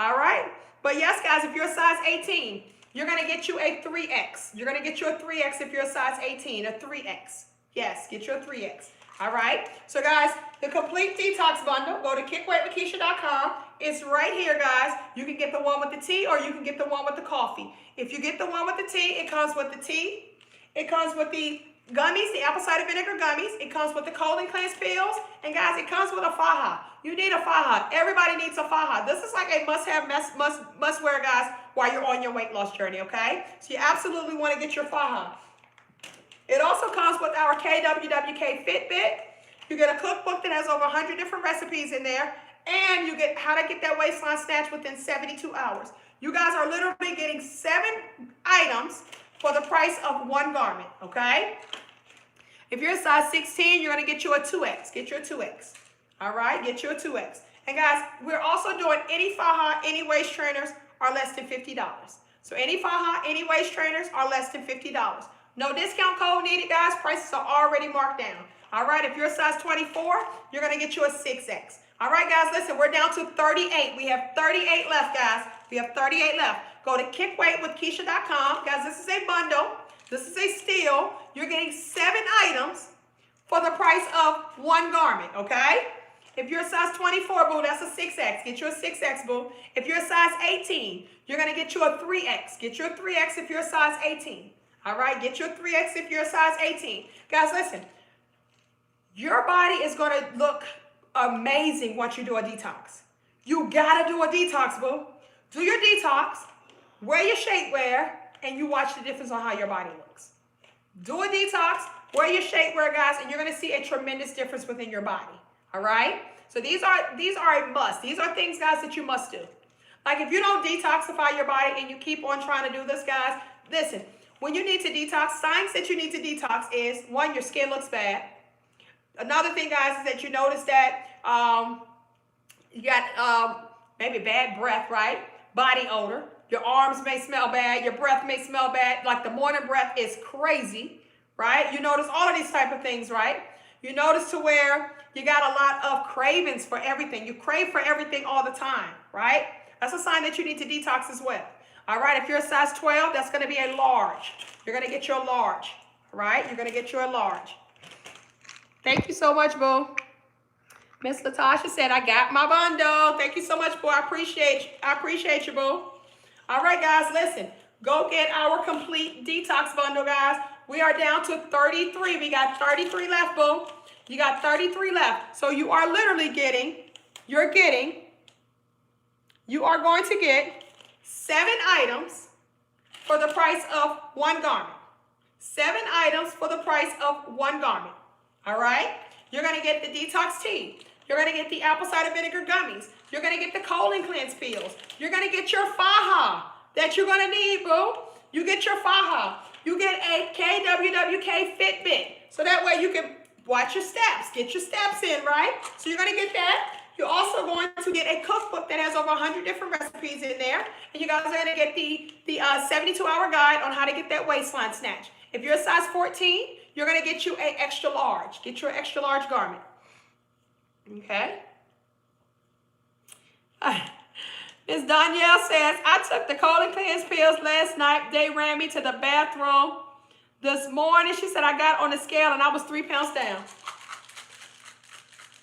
All right? But yes, guys, if you're a size 18, you're going to get you a 3X. You're going to get you a 3X if you're a size 18, a 3X. Yes, get you a 3X. All right? So, guys, the complete detox bundle, go to kickweightwithkeisha.com. It's right here, guys. You can get the one with the tea or you can get the one with the coffee. If you get the one with the tea, it comes with the tea. It comes with the gummies, the apple cider vinegar gummies. It comes with the colon cleanse pills. And, guys, it comes with a Faja. You need a Faja. Everybody needs a Faja. This is like a must-have, must-wear, guys, while you're on your weight loss journey, okay? So you absolutely want to get your Faja. It also comes with our KWWK Fitbit. You get a cookbook that has over 100 different recipes in there. And you get how to get that waistline snatch within 72 hours. You guys are literally getting 7 items for the price of 1 garment, okay? If you're a size 16, you're going to get you a 2X. Get you a 2X. All right? Get you a 2X. And guys, we're also doing any Faja, any waist trainers are less than $50. So any Faja, any waist trainers are less than $50. No discount code needed, guys. Prices are already marked down. All right, if you're a size 24, you're going to get you a 6X. All right, guys, listen, we're down to 38. We have 38 left, guys. We have 38 left. Go to kickweightwithkeisha.com. Guys, this is a bundle. This is a steal. You're getting 7 items for the price of 1 garment, okay? If you're a size 24, boo, that's a 6X. Get you a 6X, boo. If you're a size 18, you're going to get you a 3X. Get you a 3X if you're a size 18. All right, get you a 3X if you're a size 18. Guys, listen, your body is going to look amazing once you do a detox. You got to do a detox, boo. Do your detox, wear your shapewear, and you watch the difference on how your body looks. Do a detox, wear your shapewear, guys, and you're going to see a tremendous difference within your body. All right? So these are a must. These are things, guys, that you must do. Like if you don't detoxify your body and you keep on trying to do this, guys, listen. When you need to detox, signs that you need to detox is, 1, your skin looks bad. Another thing, guys, is that you notice that you got maybe bad breath, right? Body odor. Your arms may smell bad. Your breath may smell bad. Like the morning breath is crazy, right? You notice all of these type of things, right? You notice to where you got a lot of cravings for everything. You crave for everything all the time, right? That's a sign that you need to detox as well. All right, if you're a size 12, that's going to be a large. You're going to get you a large, all right? You're going to get you a large. Thank you so much, boo. Miss Latasha said, I got my bundle. Thank you so much, boo. I appreciate you, boo. All right, guys, listen. Go get our complete detox bundle, guys. We are down to 33. We got 33 left, boo. You got 33 left. So you are literally you are going to get 7 items for the price of 1 garment. 7 items for the price of 1 garment. All right? You're going to get the detox tea. You're going to get the apple cider vinegar gummies. You're going to get the colon cleanse pills. You're going to get your Faja. that you're gonna need, boo. You get your faja. You get a KWWK Fitbit. So that way you can watch your steps. Get your steps in, right? So you're gonna get that. You're also going to get a cookbook that has over 100 different recipes in there. And you guys are gonna get the 72-hour guide on how to get that waistline snatch. If you're a size 14, you're gonna get you an extra large. Get your extra large garment. Okay. Ms. Danielle says, I took the colon cleanse pills last night. They ran me to the bathroom this morning. She said, I got on the scale and I was 3 pounds down.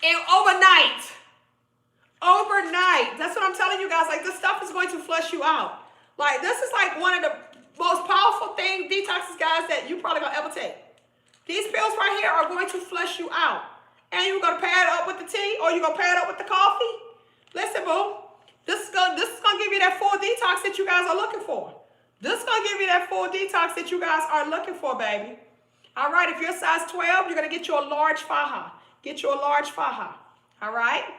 And overnight, that's what I'm telling you guys. Like, this stuff is going to flush you out. Like, this is like one of the most powerful detoxes, guys, that you probably gonna ever take. These pills right here are going to flush you out. And you're gonna pair it up with the tea, or you're gonna pair it up with the coffee. Listen, boo. This is gonna give you that full detox that you guys are looking for. This is gonna give you that full detox that you guys are looking for, baby. All right, if you're size 12, you're gonna get you a large faja. Get you a large faja. All right,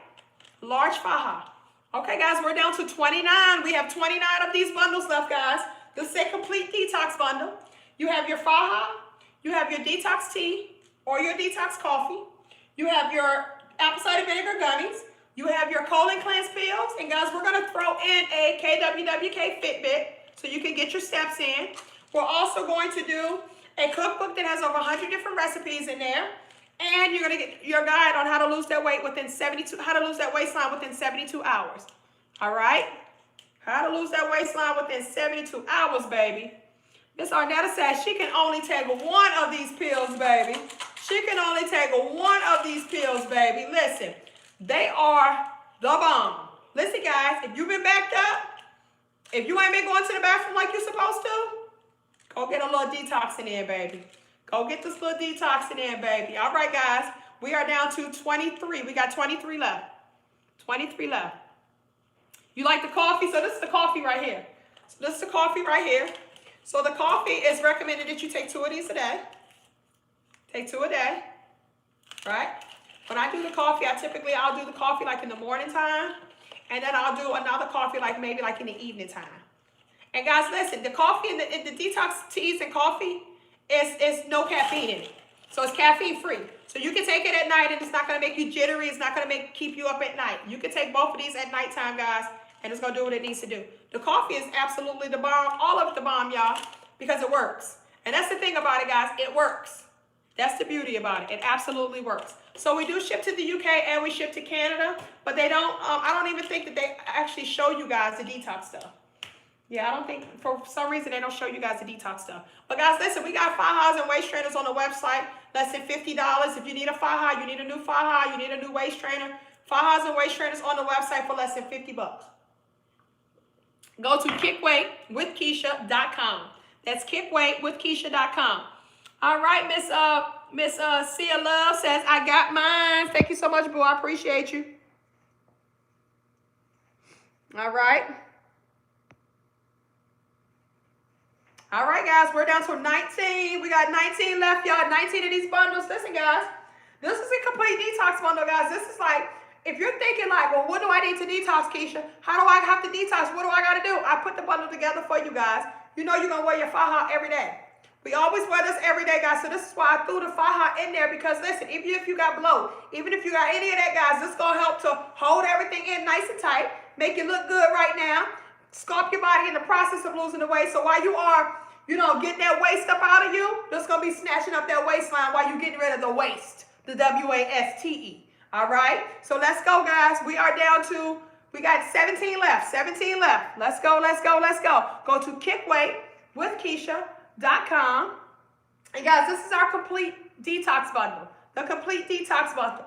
large faja. Okay, guys, we're down to 29. We have 29 of these bundles left, guys. This is a complete detox bundle. You have your faja, you have your detox tea or your detox coffee. You have your apple cider vinegar gummies. You have your colon cleanse pills. And guys, we're going to throw in a KWWK Fitbit so you can get your steps in. We're also going to do a cookbook that has over 100 different recipes in there. And you're going to get your guide on how to lose that weight within how to lose that waistline within 72 hours. All right? How to lose that waistline within 72 hours, baby. Miss Arnetta says she can only take one of these pills, baby. She can only take one of these pills, baby. Listen, they are the bomb. Listen, guys, if you've been backed up, if you ain't been going to the bathroom like you're supposed to, go get a little detoxing in, baby. Go get this little detoxing in, baby. All right, guys, we are down to 23. We got 23 left. 23 left. You like the coffee? So this is the coffee right here. So this is the coffee right here. So the coffee is recommended that you take 2 of these a day. Take 2 a day, right? When I do the coffee, I'll do the coffee like in the morning time, and then I'll do another coffee maybe in the evening time. And guys, listen, the coffee and the detox teas and coffee is no caffeine in it. So it's caffeine free. So you can take it at night and it's not gonna make you jittery. It's not gonna keep you up at night. You can take both of these at nighttime, guys, and it's gonna do what it needs to do. The coffee is absolutely the bomb, all of it the bomb, y'all, because it works. And that's the thing about it, guys, it works. That's the beauty about it. It absolutely works. So we do ship to the UK and we ship to Canada, but they don't, I don't even think that they actually show you guys the detox stuff. Yeah, I don't think, for some reason, they don't show you guys the detox stuff. But guys, listen, we got fajas and waist trainers on the website, less than $50. If you need a faja, you need a new faja, you need a new waist trainer, fajas and waist trainers on the website for less than $50. Go to kickweightwithkeisha.com. That's kickweightwithkeisha.com. All right, Miss Sia Love says, I got mine. Thank you so much, boo. I appreciate you. All right. All right, guys, we're down to 19. We got 19 left, y'all. 19 of these bundles. Listen, guys, this is a complete detox bundle, guys. This is like, if you're thinking like, well, what do I need to detox, Keisha? How do I have to detox? What do I got to do? I put the bundle together for you guys. You know you're going to wear your faja every day. We always wear this every day, guys. So this is why I threw the faja in there, because listen, even if you got bloat, even if you got any of that, guys, this is going to help to hold everything in nice and tight, make you look good right now, sculpt your body in the process of losing the weight. So while you are, getting that waist up out of you, this is going to be snatching up that waistline while you're getting rid of the waste, the W-A-S-T-E. All right? So let's go, guys. We are down to, we got 17 left. 17 left. Let's go, let's go, let's go. Go to kickweightwithkeisha.com. And guys, this is our complete detox bundle. The complete detox bundle.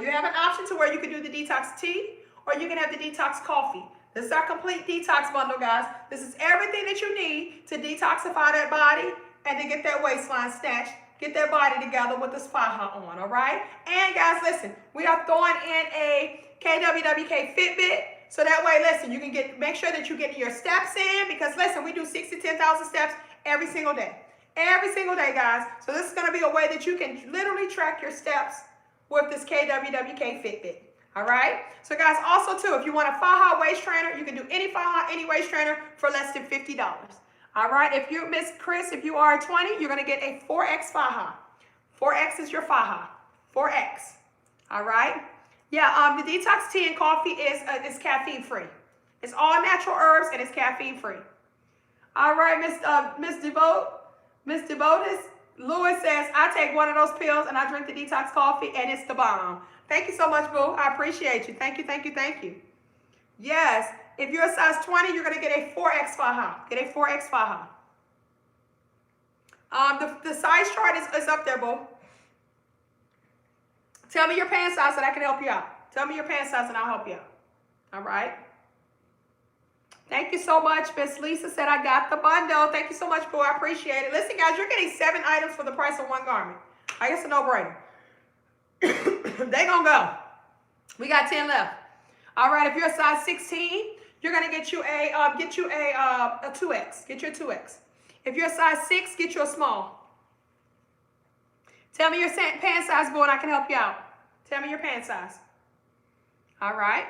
You have an option to where you can do the detox tea or you can have the detox coffee. This is our complete detox bundle, guys. This is everything that you need to detoxify that body and to get that waistline snatched. Get that body together with this faja on, all right? And guys, listen, we are throwing in a KWWK Fitbit. So that way, listen, you can make sure that you get your steps in, because listen, we do 6,000 to 10,000 steps every single day. Every single day, guys. So this is going to be a way that you can literally track your steps with this KWWK Fitbit. All right. So guys, also too, if you want a faja waist trainer, you can do any faja, any waist trainer for less than $50. All right. If you, Miss Chris, if you are 20, you're going to get a 4X faja. 4X is your faja. 4X. All right. Yeah. The detox tea and coffee is caffeine free. It's all natural herbs and it's caffeine free. All right, Miss Devotis Lewis says, I take one of those pills and I drink the detox coffee and it's the bomb. Thank you so much, boo. I appreciate you. Thank you, thank you, thank you. Yes, if you're a size 20, you're going to get a 4X faja. Get a 4X faja. The size chart is up there, boo. Tell me your pant size and I can help you out. Tell me your pant size and I'll help you out. All right. Thank you so much. Miss Lisa said, I got the bundle. Thank you so much, boo. I appreciate it. Listen, guys, you're getting 7 items for the price of 1 garment. I guess a no-brainer. They gonna go. We got 10 left. All right, if you're a size 16, you're gonna get you a 2X. Get you a 2X. If you're a size 6, get you a small. Tell me your pant size, boo, and I can help you out. Tell me your pant size. All right.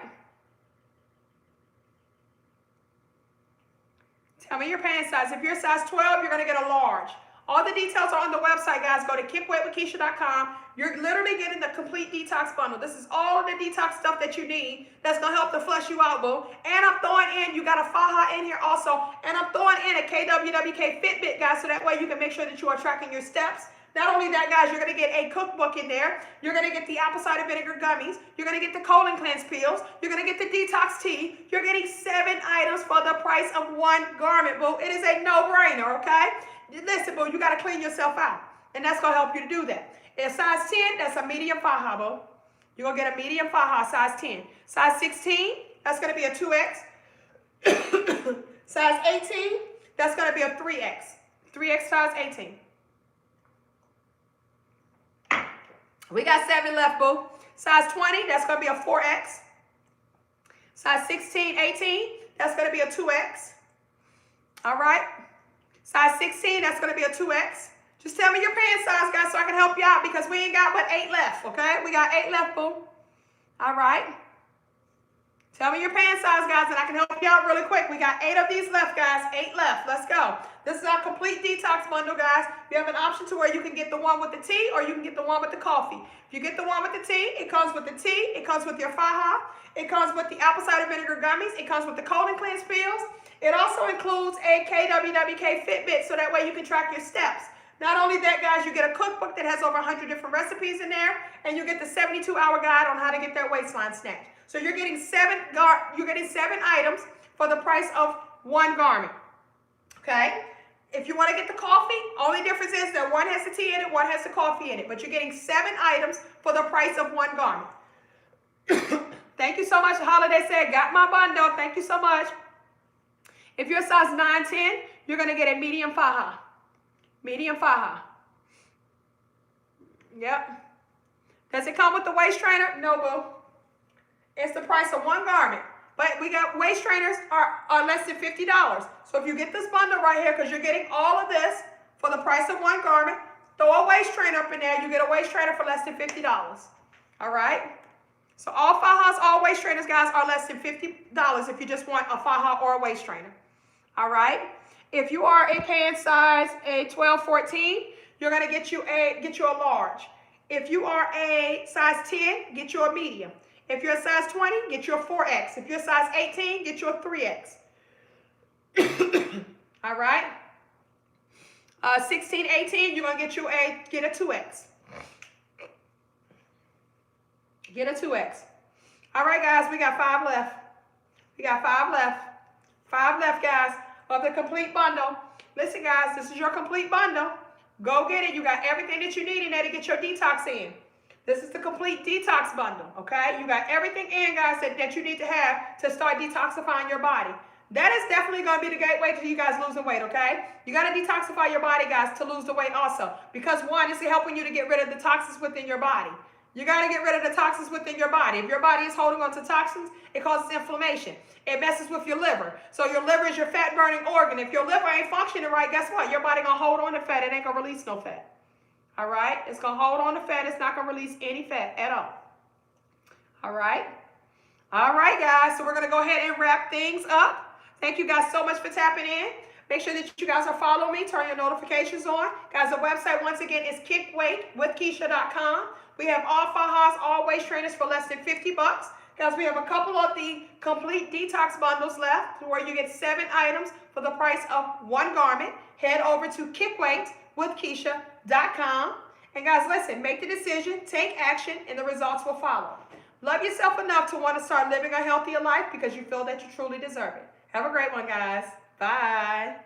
Tell me your pant size. If you're a size 12, you're going to get a large. All the details are on the website, guys. Go to kickweightwithkeisha.com. You're literally getting the complete detox bundle. This is all of the detox stuff that you need that's going to help to flush you out, boo. And I'm throwing in, you got a faja in here also, and I'm throwing in a KWWK Fitbit, guys, so that way you can make sure that you are tracking your steps. Not only that, guys, you're going to get a cookbook in there. You're going to get the apple cider vinegar gummies. You're going to get the colon cleanse pills. You're going to get the detox tea. You're getting 7 items for the price of 1 garment, boo. It is a no-brainer, okay? Listen, boo, you got to clean yourself out, and that's going to help you to do that. In size 10, that's a medium faja, boo. You're going to get a medium faja, size 10. Size 16, that's going to be a 2X. Size 18, that's going to be a 3X. 3X size 18. We got 7 left, boo. Size 20, that's going to be a 4X. Size 16, 18, that's going to be a 2X. All right. Size 16, that's going to be a 2X. Just tell me your pant size, guys, so I can help you out because we ain't got but 8 left, okay? We got 8 left, boo. All right. Tell me your pant size, guys, and I can help you out really quick. We got 8 of these left, guys. 8 left. Let's go. This is our complete detox bundle, guys. You have an option to where you can get the one with the tea or you can get the one with the coffee. If you get the one with the tea, it comes with the tea. It comes with your faja. It comes with the apple cider vinegar gummies. It comes with the colon cleanse pills. It also includes a KWWK Fitbit so that way you can track your steps. Not only that, guys, you get a cookbook that has over 100 different recipes in there, and you get the 72-hour guide on how to get that waistline snatched. So you're getting 7 items for the price of 1 garment. Okay? If you want to get the coffee, only difference is that one has the tea in it, one has the coffee in it. But you're getting 7 items for the price of 1 garment. Thank you so much. Holiday said, got my bundle. Thank you so much. If you're size 9, 10, you're going to get a medium faja. Medium faja. Yep. Does it come with the waist trainer? No, boo. It's the price of 1 garment. But we got waist trainers are less than $50. So if you get this bundle right here, because you're getting all of this for the price of 1 garment, throw a waist trainer up in there. You get a waist trainer for less than $50. All right? So all fajas, all waist trainers, guys, are less than $50 if you just want a faja or a waist trainer. All right? If you are a pant size, a 12, 14, you're going to get you a large. If you are a size 10, get you a medium. If you're a size 20, get you a 4X. If you're a size 18, get you a 3X. All right? 16, 18, you're going to get a 2X. Get a 2X. All right, guys, we got 5 left. We got 5 left. 5 left, guys, of the complete bundle. Listen, guys, this is your complete bundle. Go get it. You got everything that you need in there to get your detox in. This is the complete detox bundle, okay? You got everything in, guys, that you need to have to start detoxifying your body. That is definitely going to be the gateway to you guys losing weight, okay? You got to detoxify your body, guys, to lose the weight also. Because, one, it's helping you to get rid of the toxins within your body. You got to get rid of the toxins within your body. If your body is holding on to toxins, it causes inflammation. It messes with your liver. So your liver is your fat-burning organ. If your liver ain't functioning right, guess what? Your body going to hold on to fat. It ain't going to release no fat. All right? It's going to hold on to fat. It's not going to release any fat at all. All right? All right, guys. So we're going to go ahead and wrap things up. Thank you guys so much for tapping in. Make sure that you guys are following me. Turn your notifications on. Guys, the website, once again, is kickweightwithkeisha.com. We have all Fajas, all waist trainers for less than $50. Guys, we have a couple of the complete detox bundles left where you get 7 items for the price of 1 garment. Head over to kickweightwithkeisha.com. And guys, listen, make the decision, take action, and the results will follow. Love yourself enough to want to start living a healthier life because you feel that you truly deserve it. Have a great one, guys. Bye.